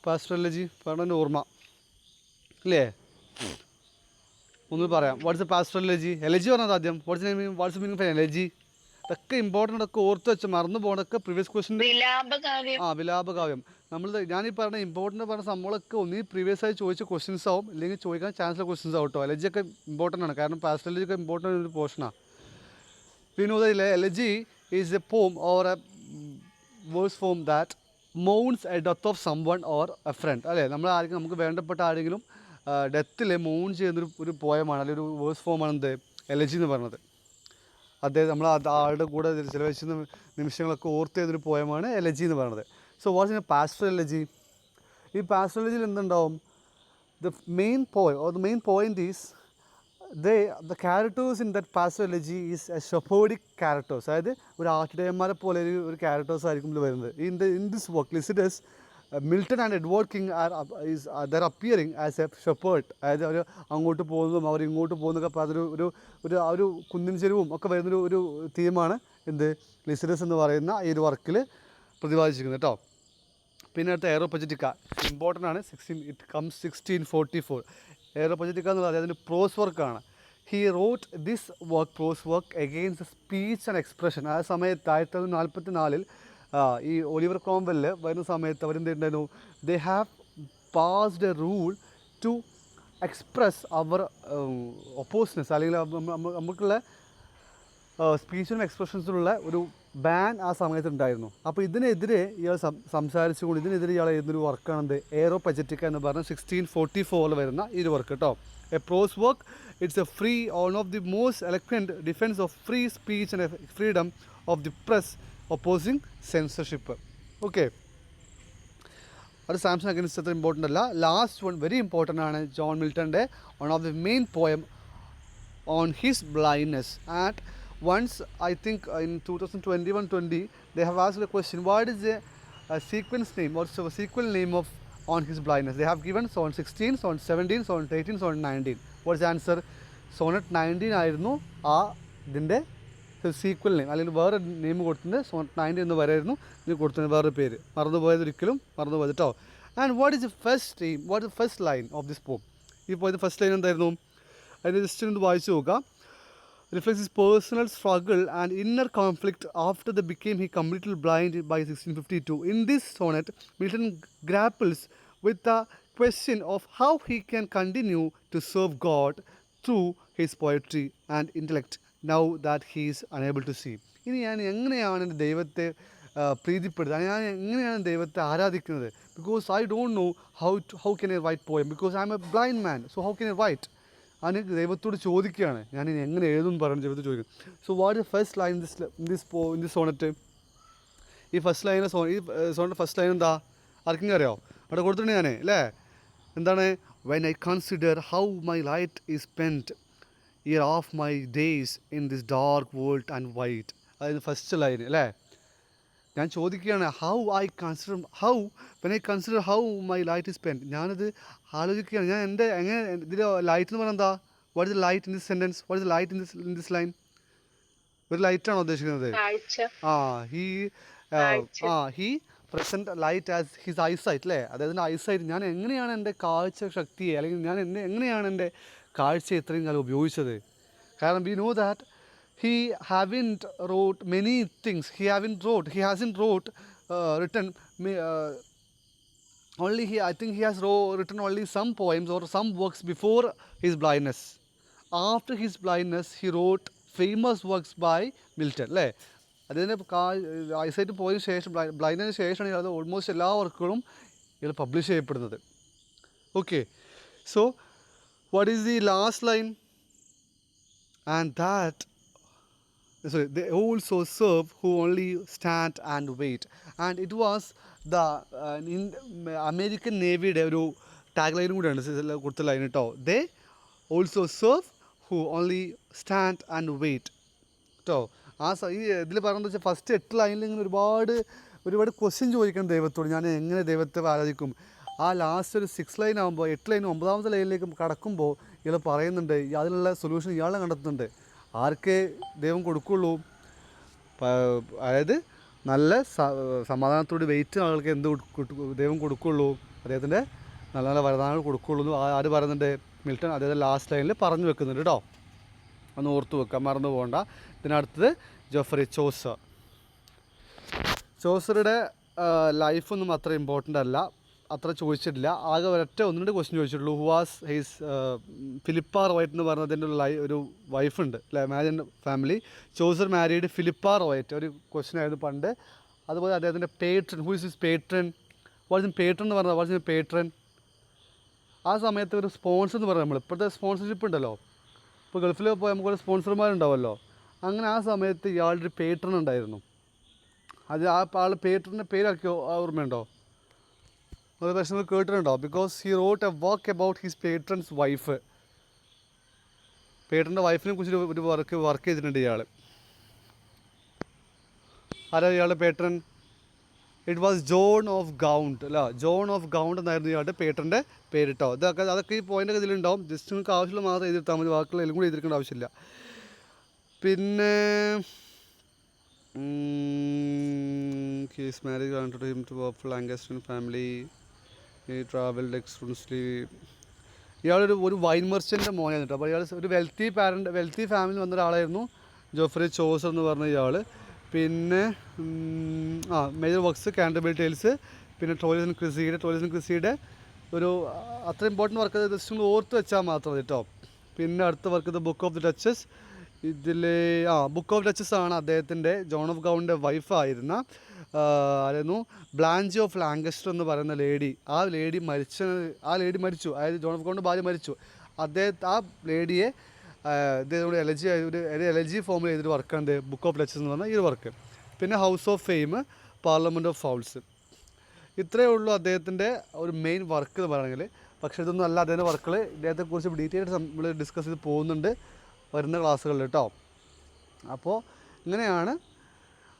പാസ്റ്ററൽ എലജി പറഞ്ഞതിൻ്റെ ഓർമ്മ ഇല്ലേ? ഒന്ന് പറയാം. What's a pastoral elegy? Elegy പറഞ്ഞത് ആദ്യം. What's meaning of elegy? ഇതൊക്കെ ഇമ്പോർട്ടൻ്റ് ഒക്കെ ഓർത്ത് വെച്ച് മറന്നു പോകണൊക്കെ പ്രീവിയസ് ക്വസ്റ്റിൻ്റെ വിലാപകാവ്യം. വിലാപകാവ്യം. ഞാനീ പറഞ്ഞ ഇമ്പോർട്ടൻ്റ് പറഞ്ഞ സംഭവങ്ങളൊക്കെ ഒന്നീ പ്രീവിയസ് ആയി ചോദിച്ച ക്വസ്റ്റ്യൻസ് ആവും, ഇല്ലെങ്കിൽ ചോദിക്കാൻ ചാൻസുള്ള ക്വസ്റ്റ്യൻസ് ആവും കേട്ടോ. എലജി ഒക്കെ ഇമ്പോർട്ടൻ്റ് ആണ്, കാരണം പാസ്റ്റൽ എലജി ഒക്കെ ഇമ്പോർട്ടൻ്റ് ഒരു പോർഷനാണ്. പിന്നെ elegy is a poem or a verse form that mourns a death of someone or a friend, അല്ലേ? നമുക്ക് വേണ്ടപ്പെട്ട ആരെങ്കിലും ഡെത്തിൽ മൗൺ ചെയ്യുന്നൊരു ഒരു പോയമാണ്, അല്ലെങ്കിൽ ഒരു വേഴ്സ് ഫോമാണ് എന്ത് എലജി എന്ന് പറയുന്നത്. നമ്മൾ ആളുടെ കൂടെ ചിലവഴിച്ച നിമിഷങ്ങളൊക്കെ ഓർത്ത് ചെയ്തൊരു പോയമാണ് എലജി എന്ന് പറയുന്നത്. So what's in a pastoral elegy? ഈ പാസ്റ്റൽ എലജിയിൽ എന്തുണ്ടാവും? The main point is the characters in that pastoral elegy is a shepherdic characters, അതായത് ഒരു ആട്ടിടയന്മാരെ പോലെ ഒരു ക്യാരക്ടേഴ്സ് ആയിരിക്കും ഇതിൽ വരുന്നത്. in this work Lycidas, Milton and Edward king they're appearing as a shepherd, അതായത് അവർ അങ്ങോട്ട് പോകുന്നതും അവർ ഇങ്ങോട്ട് പോകുന്നതൊക്കെ അപ്പോൾ ഒരു കുന്നിൻ ചെരുവും ഒക്കെ വരുന്നൊരു ഒരു തീമാണ് എന്ത് ലിസിഡസ് എന്ന് പറയുന്ന ഈ ഒരു വർക്കിൽ പ്രതിപാദിച്ചിരിക്കുന്നത് കേട്ടോ. പിന്നെ അടുത്ത എയറോപജറ്റിക്ക ഇമ്പോർട്ടൻ്റ് ആണ്. It comes 1644. എയറോപജറ്റിക്ക എന്നുള്ളത് അതിന് പ്രോസ് വർക്കാണ്. He wrote this prose work against speech and expression. ആ സമയത്ത് 1944 ഈ ഒലിവർ ക്രോംവെൽ വരുന്ന സമയത്ത് അവരെന്തുണ്ടായിരുന്നു? They have passed a rule to express our oppositions, അല്ലെങ്കിൽ നമുക്കുള്ള സ്പീച്ചിനും എക്സ്പ്രഷൻസിനുള്ള ഒരു ബാൻ ആ സമയത്ത് ഉണ്ടായിരുന്നു. അപ്പോൾ ഇതിനെതിരെ ഇയാൾ സംസാരിച്ചുകൊണ്ട് ഇതിനെതിരെ ഇയാൾ എഴുതുന്നൊരു വർക്കാണ് എന്ത് എയറോപജറ്റിക്ക എന്ന് പറഞ്ഞാൽ 1644 വരുന്ന ഈ ഒരു വർക്ക് കേട്ടോ. A prose work, it's a free on of the most eloquent defence of free speech and freedom of the press opposing censorship. Okay, അത് സാംസൺ അഗൈൻസ്റ്റ് അത്ര ഇമ്പോർട്ടൻ്റ് അല്ല. ലാസ്റ്റ് വൺ വെരി ഇമ്പോർട്ടൻ്റ് ആണ്. John മിൽട്ടൻ്റെ one of the main poem on his blindness. And once, I think in 2021-20, they have asked a question, what is the sequence name or sequel name of on his blindness? They have given sonnet 16, sonnet 17, sonnet 18, sonnet 19. What's the answer? sonnet 19 ആയിരുന്നു ആ ഇതിൻ്റെ equal name, അല്ലെങ്കിൽ വേറെ name കൊടുത്തത് sonnet 19 എന്ന് വരെയായിരുന്നു ഇത് കൊടുത്തത്, വേറൊരു പേര്. മറന്നുപോയത് കേട്ടോ. And what is the first line of this പോം? ഇപ്പോൾ ഇത് ഫസ്റ്റ് ലൈൻ എന്തായിരുന്നു? അതിന് ജസ്റ്റ് ഒന്ന് വായിച്ചു നോക്കാം. Reflects his personal struggle and inner conflict after he became completely blind by 1652. In this sonnet, Milton grapples with the question of how he can continue to serve God through his poetry and intellect now that he is unable to see. ഇനി ഞാൻ എങ്ങനെയാണ് ദൈവത്തെ പ്രീതിപ്പെടുത്തുക, ഞാൻ എങ്ങനെയാണ് ദൈവത്തെ ആരാധിക്കുന്നത്? Because I don't know how can I write poem, because I am a blind man, so how can I write? അതിന് ദൈവത്തോട് ചോദിക്കുകയാണ്, ഞാൻ ഇനി എങ്ങനെ എഴുതും പറഞ്ഞു ദൈവത്തോട് ചോദിക്കും. So what is first line in this sonnet? ഈ സോണറ്റ് ഫസ്റ്റ് ലൈൻ എന്താ? ആർക്കെങ്കിലും അറിയാമോ? അവിടെ കൊടുത്തിട്ടുണ്ട് ഞാൻ, അല്ലേ? എന്താണ്? When I consider how my light is spent ere half my days in this dark world and wide. അതായത് ഫസ്റ്റ് ലൈൻ, അല്ലേ? ഞാൻ ചോദിക്കുകയാണ് when I consider how my light is spent. ഞാനത് ആലോചിക്കുകയാണ്, ഞാൻ എൻ്റെ എങ്ങനെ ഇതിൽ ലൈറ്റ് എന്ന് പറഞ്ഞാൽ എന്താ? What is the light in this sentence? What is the light in this line? ഒരു ലൈറ്റാണോ ഉദ്ദേശിക്കുന്നത്? He present light as his eyesight, അല്ലേ? അതായത് ഐസൈറ്റ്. ഞാൻ എങ്ങനെയാണ് എൻ്റെ കാഴ്ച ശക്തിയെ, അല്ലെങ്കിൽ ഞാൻ എങ്ങനെയാണ് എൻ്റെ കാഴ്ച ഇത്രയും കാലം ഉപയോഗിച്ചത്? കാരണം V know that he hasn't written only I think he has written only some poems or some works before his blindness. After his blindness he wrote famous works by Milton, അല്ലേ? അതിന് ഐസൈറ്റ് പോയതിന് ശേഷം, ബ്ലൈൻഡിന് ശേഷമാണ് അത് almost എല്ലാ വർക്കുകളും ഇയാൾ publish ചെയ്യപ്പെടുന്നത്. Okay, so what is the last line? And that they also serve who only stand and wait. And it was the American Navy ഒരു ടാഗ് ലൈനും കൂടെയാണ് കൊടുത്ത ലൈൻ കേട്ടോ. They also serve who only stand and wait കേട്ടോ. ഈ ഇതിൽ പറയുന്നത് വെച്ചാൽ ഫസ്റ്റ് 8 ലൈനിൽ ഇങ്ങനെ ഒരുപാട് ക്വസ്റ്റ്യൻ ചോദിക്കണം ദൈവത്തോട്, ഞാൻ എങ്ങനെ ദൈവത്തെ ആരാധിക്കും. ആ ലാസ്റ്റ് ഒരു 6 ലൈൻ ആകുമ്പോൾ, 8 ലൈൻ 9ാമത്തെ ലൈനിലേക്ക് കടക്കുമ്പോൾ ഇയാൾ പറയുന്നുണ്ട്, അതിനുള്ള സൊല്യൂഷൻ ഇയാളെ കണ്ടെത്തുന്നുണ്ട്. ആർക്കേ ദൈവം കൊടുക്കുള്ളൂ? അതായത് നല്ല സമാധാനത്തോട് വെയിറ്റ് ആൾക്ക് എന്ത് ദൈവം കൊടുക്കുള്ളൂ? അദ്ദേഹത്തിൻ്റെ നല്ല നല്ല വരദാനങ്ങൾ കൊടുക്കുള്ളൂ എന്ന് ആര് പറയുന്നുണ്ട്? മിൽട്ടൺ അദ്ദേഹത്തെ ലാസ്റ്റ് ലൈനിൽ പറഞ്ഞു വെക്കുന്നുണ്ട് കേട്ടോ. ഒന്ന് ഓർത്ത് വെക്കുക, മറന്നു പോകണ്ട. ഇതിനടുത്തത് ജോഫ്രി ചോസർ. ചോസറുടെ ലൈഫൊന്നും അത്ര ഇമ്പോർട്ടൻ്റ് അല്ല, അത്ര ചോദിച്ചിട്ടില്ല. ആകെ ഒരൊറ്റ 1-2 ക്വസ്റ്റ്യൻ ചോദിച്ചിട്ടുള്ളൂ. ഹു വാസ് ഹിസ് ഫിലിപ്പ റോയറ്റ് എന്ന് പറഞ്ഞതിൻ്റെ ഒരു വൈഫുണ്ട് അല്ലേ, ഇമാജിൻ ഫാമിലി. ചോസർ മാരീഡ് ഫിലിപ്പ റോയറ്റ്, ഒരു ക്വസ്റ്റ്യൻ ആയിരുന്നു പണ്ട്. അതുപോലെ അദ്ദേഹത്തിൻ്റെ patron, who is his patron, what's in patron എന്ന് പറഞ്ഞാൽ വാട്സ് ഇൻ പേട്രൺ. ആ സമയത്ത് ഒരു സ്പോൺസർ എന്ന് പറയുന്നത്, നമ്മൾ ഇപ്പോഴത്തെ സ്പോൺസർഷിപ്പ് ഉണ്ടല്ലോ, ഇപ്പോൾ ഗൾഫിൽ പോയി നമുക്കൊരു സ്പോൺസർമാരുണ്ടാവുമല്ലോ, അങ്ങനെ ആ സമയത്ത് ഇയാളുടെ ഒരു പേട്രൺ ഉണ്ടായിരുന്നു. അത് ആ ആൾ പേട്രൻ്റെ പേരാക്കിയോ ഓർമ്മയുണ്ടോ? ഒരു പക്ഷേ നിങ്ങൾ കേട്ടിട്ടുണ്ടോ? Because he wrote a work about his patron's wife. പേട്രൻ്റെ വൈഫിനെ കുറിച്ച് ഒരു വർക്ക് ചെയ്തിട്ടുണ്ട് ഇയാൾ. ആരാ ഇയാളുടെ patron? It was John of Gaunt അല്ല, ജോൺ ഓഫ് ഗൗണ്ട് എന്നായിരുന്നു ഇയാളുടെ പേട്രൻ്റെ പേരിട്ടോ. അതൊക്കെ ഈ പോയിൻ്റൊക്കെ ഇതിലുണ്ടാവും. ജസ്റ്റ് നിങ്ങൾക്ക് ആവശ്യമുള്ള മാത്രം എഴുതിയെടുത്താൽ മതി, ബാക്കിയുള്ള എല്ലാം കൂടി എഴുതിയിരിക്കേണ്ട ആവശ്യമില്ല. പിന്നെ his marriage wanted him to work for Lancaster family, he travelled extensively. ഇയാളൊരു വൈൻ മെർച്ചൻ്റെ മോനായിരുന്നു കേട്ടോ. അപ്പോൾ ഇയാൾ ഒരു വെൽത്തി ഫാമിലി വന്ന ഒരാളായിരുന്നു ജോഫ്രി ചോസർ എന്ന് പറഞ്ഞ ഇയാൾ. പിന്നെ മേജർ വർക്ക്സ് കാൻറ്റർബറി ടെയിൽസ്, പിന്നെ ടോയ്ലറ്റ്സ് ആൻഡ് ക്രിസീഡ് ഒരു അത്ര ഇമ്പോർട്ടൻറ്റ് വർക്ക് ജസ്റ്റ് ഒന്ന് ഓർത്ത് വെച്ചാൽ മാത്രം മതി കേട്ടോ. പിന്നെ അടുത്ത work the book of the duchess. ഇതിൽ ബുക്ക് ഓഫ് ഡച്ചസ് ആണ് അദ്ദേഹത്തിൻ്റെ, ജോൺ ഓഫ് ഗൗണ്ടിൻ്റെ വൈഫായിരുന്ന ആയിരുന്നു ബ്ലാഞ്ചി ഓഫ് ലാങ്കസ്റ്റർ എന്ന് പറയുന്ന ലേഡി. ആ ലേഡി മരിച്ചു, അതായത് ജോൺ ഓഫ് ഗൗണ്ട് ഭാര്യ മരിച്ചു. ആ ലേഡിയെ ഇതേതോടെ എലജി ഫോമിൽ ചെയ്തൊരു വർക്കാണ് ബുക്ക് ഓഫ് ഡച്ചസ് എന്ന് പറഞ്ഞാൽ ഈ ഒരു വർക്ക്. പിന്നെ house of fame, parliament of fouls. ഇത്രയേ ഉള്ളൂ അദ്ദേഹത്തിൻ്റെ ഒരു മെയിൻ വർക്ക് എന്ന് പറയണമെങ്കിൽ. പക്ഷേ ഇതൊന്നും അല്ല അദ്ദേഹത്തിൻ്റെ വർക്കുകൾ. ഇദ്ദേഹത്തെക്കുറിച്ച് ഡീറ്റെയിൽ ആയിട്ട് നമ്മൾ ഡിസ്കസ് ചെയ്ത് പോകുന്നുണ്ട് വരുന്ന ക്ലാസ്സുകളിൽ കേട്ടോ. അപ്പോൾ ഇങ്ങനെയാണ്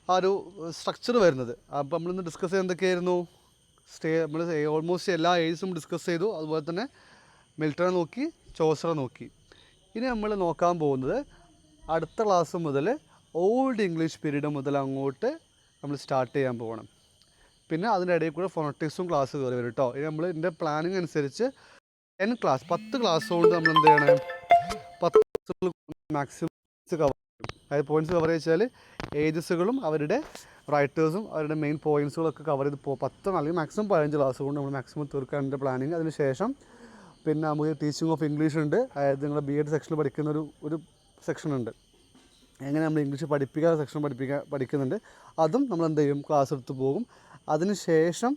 ആ ഒരു സ്ട്രക്ചർ വരുന്നത്. അപ്പോൾ നമ്മളിന്ന് ഡിസ്കസ് ചെയ്ത് എന്തൊക്കെയായിരുന്നു? നമ്മൾ ഓൾമോസ്റ്റ് എല്ലാ ഏജസും ഡിസ്കസ് ചെയ്തു. അതുപോലെ തന്നെ മിൽട്ടനെ നോക്കി, ചോസറെ നോക്കി. ഇനി നമ്മൾ നോക്കാൻ പോകുന്നത് അടുത്ത ക്ലാസ് മുതൽ ഓൾഡ് ഇംഗ്ലീഷ് പീരീഡ് മുതൽ അങ്ങോട്ട് നമ്മൾ സ്റ്റാർട്ട് ചെയ്യാൻ പോകണം. പിന്നെ അതിൻ്റെ ഇടയിൽ കൂടെ ഫോണറ്റിക്സും ക്ലാസ് കയറി വരും കേട്ടോ. ഇനി നമ്മൾ ഇതിൻ്റെ പ്ലാനിങ് അനുസരിച്ച് 10 ക്ലാസ് കൊണ്ട് നമ്മൾ എന്ത് ചെയ്യണം, 10 മാക്സിമം കവർ ചെയ്യും. അതായത് പോയിൻറ്റ്സ് കവർ ചെയ്താൽ ഏജസുകളും അവരുടെ റൈറ്റേഴ്സും അവരുടെ മെയിൻ പോയിൻറ്റ്സുകളൊക്കെ കവർ ചെയ്ത് 10 അല്ലെങ്കിൽ മാക്സിമം 15 ക്ലാസ് കൊണ്ട് നമ്മൾ മാക്സിമം തീർക്കാൻ എൻ്റെ പ്ലാനിങ്. അതിന് ശേഷം പിന്നെ നമുക്ക് ടീച്ചിങ് ഓഫ് ഇംഗ്ലീഷ് ഉണ്ട്. അതായത് നിങ്ങളുടെ BEd സെക്ഷനിൽ പഠിക്കുന്ന ഒരു സെക്ഷനുണ്ട്, എങ്ങനെ നമ്മൾ ഇംഗ്ലീഷ് പഠിപ്പിക്കാത്ത സെക്ഷൻ പഠിക്കുന്നുണ്ട്. അതും നമ്മൾ എന്ത് ചെയ്യും, ക്ലാസ് എടുത്ത് പോകും. അതിന് ശേഷം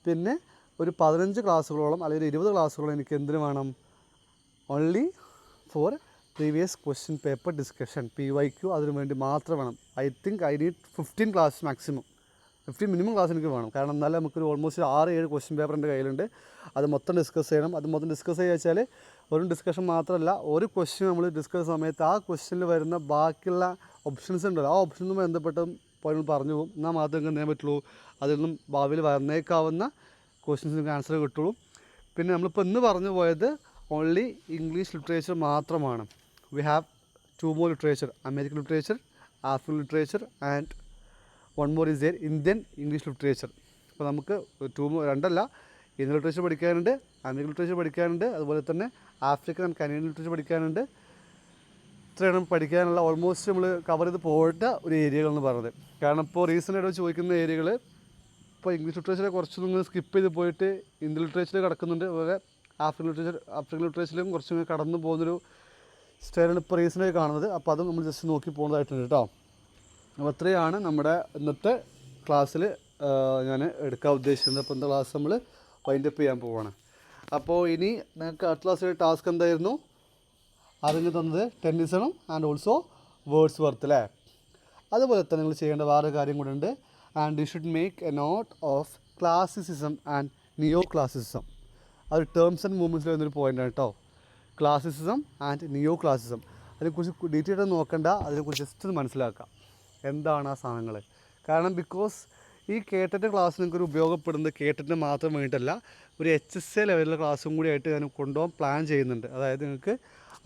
പിന്നെ ഒരു 15 ക്ലാസ്സുകളോളം അല്ലെങ്കിൽ 20 ക്ലാസ്സുകളോളം എനിക്ക് എന്തിനു വേണം, only for previous question paper discussion, PYQ, അതിനു വേണ്ടി മാത്രം വേണം. I think I need 15 class maximum, 15 minimum class എനിക്ക് വേണം. കാരണം എന്നാലും നമുക്കൊരു ഓൾമോസ്റ്റ് 6-7 ക്വസ്റ്റ്യൻ പേപ്പർ എൻ്റെ കയ്യിലുണ്ട്. അത് മൊത്തം ഡിസ്കസ് ചെയ്യണം. അത് മൊത്തം ഡിസ്കസ് ചെയ്യുക വെച്ചാൽ ഒരു ഡിസ്കഷൻ മാത്രമല്ല, ഒരു ക്വസ്റ്റ്യൻ നമ്മൾ ഡിസ്കസ് സമയത്ത് ആ ക്വസ്റ്റ്യനിൽ വരുന്ന ബാക്കിയുള്ള ഓപ്ഷൻസ് ഉണ്ടല്ലോ, ആ ഓപ്ഷനുമായി ബന്ധപ്പെട്ട് പോയിന്റ് പറഞ്ഞു പോകും. എന്നാൽ മാത്രമേ നിങ്ങൾക്ക് എന്ത് ചെയ്യാൻ പറ്റുള്ളൂ, അതിൽ നിന്നും ഭാവിയിൽ വന്നേക്കാവുന്ന ക്വസ്റ്റ്യൻസ് നിങ്ങൾക്ക് ആൻസർ കിട്ടുള്ളൂ. പിന്നെ നമ്മളിപ്പോൾ ഇന്ന് പറഞ്ഞു പോയത് ഓൺലി ഇംഗ്ലീഷ് ലിറ്ററേച്ചർ മാത്രമാണ്. We have 2 more literature, American literature, African literature and 1 more is there, Indian English literature. അപ്പോൾ നമുക്ക് 2 ഇന്ത്യൻ ലിറ്ററേച്ചർ പഠിക്കാനുണ്ട്, അമേരിക്കൻ ലിറ്ററേച്ചർ പഠിക്കാനുണ്ട്, അതുപോലെ തന്നെ ആഫ്രിക്കൻ ആൻഡ് കനേഡിയൻ ലിറ്ററേച്ചർ പഠിക്കാനുണ്ട്. ഇത്രയാണ് പഠിക്കാനുള്ള ഓൾമോസ്റ്റ് നമ്മൾ കവർ ചെയ്ത് പോയിട്ട് ഒരു ഏരിയകൾ എന്ന് പറഞ്ഞത്. കാരണം ഇപ്പോൾ റീസെൻ്റായിട്ട് ചോദിക്കുന്ന ഏരിയകൾ ഇപ്പോൾ ഇംഗ്ലീഷ് ലിറ്ററേച്ചറെ കുറച്ച് നിങ്ങൾ സ്കിപ്പ് ചെയ്ത് പോയിട്ട് ഇന്ത്യൻ ലിറ്ററേച്ചറിൽ കിടക്കുന്നുണ്ട്. അതുപോലെ ആഫ്രിക്കൻ ലിറ്ററേച്ചറിലും കുറച്ച് കടന്നു പോകുന്നൊരു സ്റ്റൈലാണ് ഇപ്പോൾ റീസെൻ്റായി കാണുന്നത്. അപ്പോൾ അതും നമ്മൾ ജസ്റ്റ് നോക്കി പോകുന്നതായിട്ടുണ്ട് കേട്ടോ. അപ്പോൾ അത്രയാണ് നമ്മുടെ ഇന്നത്തെ ക്ലാസ്സിൽ ഞാൻ എടുക്കാൻ ഉദ്ദേശിക്കുന്നത്. അപ്പോൾ ഇന്നത്തെ ക്ലാസ് നമ്മൾ വൈൻഡപ്പ് ചെയ്യാൻ പോവുകയാണ്. അപ്പോൾ ഇനി നിങ്ങൾക്ക് അടുത്ത ക്ലാസ്സിലെ ടാസ്ക് എന്തായിരുന്നു, അതിന് തന്നത് ടെന്നിസണും ആൻഡ് ഓൾസോ വേർഡ്സ് വർത്ത് അല്ലേ. അതുപോലെ തന്നെ നിങ്ങൾ ചെയ്യേണ്ട വേറെ കാര്യം കൂടെ ഉണ്ട്. And you should make a note of classicism and neo classicism. അത് ടേംസ് ആൻഡ് മൂവ്മെൻറ്റ്സിൽ വരുന്നൊരു പോയിൻ്റാണ് കേട്ടോ. ക്ലാസിസിസം ആൻഡ് നിയോ ക്ലാസിസം, അതിനെക്കുറിച്ച് ഡീറ്റെയിൽ ആയിട്ട് നോക്കണ്ട, അതിനെക്കുറിച്ച് ജസ്റ്റ് ഒന്ന് മനസ്സിലാക്കാം എന്താണ് ആ സാധനങ്ങൾ. കാരണം ബിക്കോസ് ഈ ktet ക്ലാസ് നിങ്ങൾക്കൊരു ഉപയോഗപ്പെടുന്നത് ktet മാത്രം വേണ്ടിയിട്ടല്ല, ഒരു HSA ലെവലിലെ ക്ലാസ്സും കൂടി ആയിട്ട് ഞാൻ കൊണ്ടുപോകാൻ പ്ലാൻ ചെയ്യുന്നുണ്ട്. അതായത് നിങ്ങൾക്ക്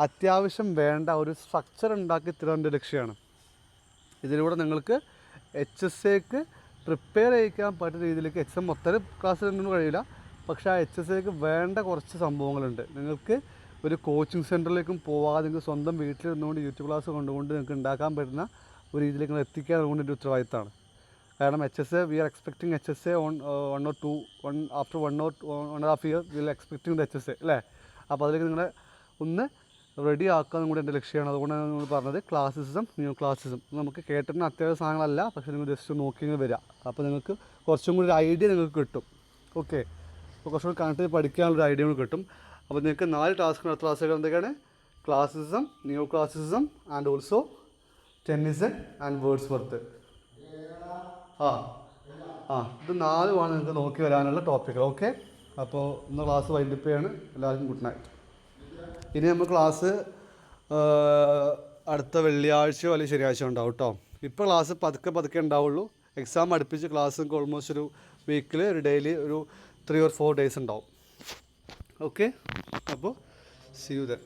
അത്യാവശ്യം വേണ്ട ഒരു സ്ട്രക്ചർ ഉണ്ടാക്കി തരേണ്ട ലക്ഷ്യമാണ്. ഇതിലൂടെ നിങ്ങൾക്ക് HSAക്ക് പ്രിപ്പയർ ചെയ്യിക്കാൻ പറ്റുന്ന രീതിയിലേക്ക്, HSA മൊത്തം ക്ലാസ് ഒന്നും കഴിയില്ല, പക്ഷേ ആ HSAക്ക് വേണ്ട കുറച്ച് സംഭവങ്ങളുണ്ട്. നിങ്ങൾക്ക് ഒരു കോച്ചിങ് സെൻറ്ററിലേക്കും പോവാതെ നിങ്ങൾക്ക് സ്വന്തം വീട്ടിലിരുന്നുകൊണ്ട് യൂട്യൂബ് ക്ലാസ് കൊണ്ടുകൊണ്ട് നിങ്ങൾക്ക് ഉണ്ടാക്കാൻ പറ്റുന്ന ഒരു രീതിയിലേക്ക് നിങ്ങൾ എത്തിക്കാൻ അതുകൊണ്ട് ഒരു ഉത്തരവാദിത്തമാണ്. കാരണം HSA we are expecting HSA on 1 or 2 ആഫ്റ്റർ 1.5 year we are expecting the HSA അല്ലേ. അപ്പോൾ അതിലേക്ക് നിങ്ങളെ ഒന്ന് റെഡി ആക്കാനും കൂടി എൻ്റെ ലക്ഷ്യമാണ്. അതുകൊണ്ടാണ് നിങ്ങൾ പറഞ്ഞത് ക്ലാസ്സിസം ന്യൂ ക്ലാസ്സിസം നമുക്ക് കേട്ടിരുന്ന അത്യാവശ്യ സാധനങ്ങളല്ല, പക്ഷേ നിങ്ങൾ ജസ്റ്റ് നോക്കി വരിക. അപ്പോൾ നിങ്ങൾക്ക് കുറച്ചും കൂടി ഒരു ഐഡിയ നിങ്ങൾക്ക് കിട്ടും. ഓക്കെ, അപ്പോൾ കുറച്ചും കൂടി കണക്ട് പഠിക്കാനുള്ളൊരു ഐഡിയ കൂടി കിട്ടും. അപ്പോൾ നിങ്ങൾക്ക് 4 ടാസ്കുകൾ ക്ലാസ്സുകൾ എന്തൊക്കെയാണ്? Classicism, new classicism and also Tennyson and Wordsworth. ഇത് 4 നിങ്ങൾക്ക് നോക്കി വരാനുള്ള ടോപ്പിക്കുകൾ. ഓക്കെ, അപ്പോൾ ഇന്ന് ക്ലാസ് വൈൻഡപ്പ് ചെയ്യാണ്. എല്ലാവർക്കും ഗുഡ് നൈറ്റ്. ഇനി നമ്മൾ ക്ലാസ് അടുത്ത വെള്ളിയാഴ്ചയോ അല്ലെങ്കിൽ ശനിയാഴ്ച ഉണ്ടാവും കേട്ടോ. ഇപ്പോൾ ക്ലാസ് പതുക്കെ ഉണ്ടാവുള്ളൂ. എക്സാം അടുപ്പിച്ച് ക്ലാസ് നമുക്ക് ഓൾമോസ്റ്റ് ഒരു വീക്കിൽ ഒരു ഡെയിലി ഒരു 3 or 4 days ഉണ്ടാവും. ഓക്കെ, അപ്പോൾ സീ യു ദെൻ.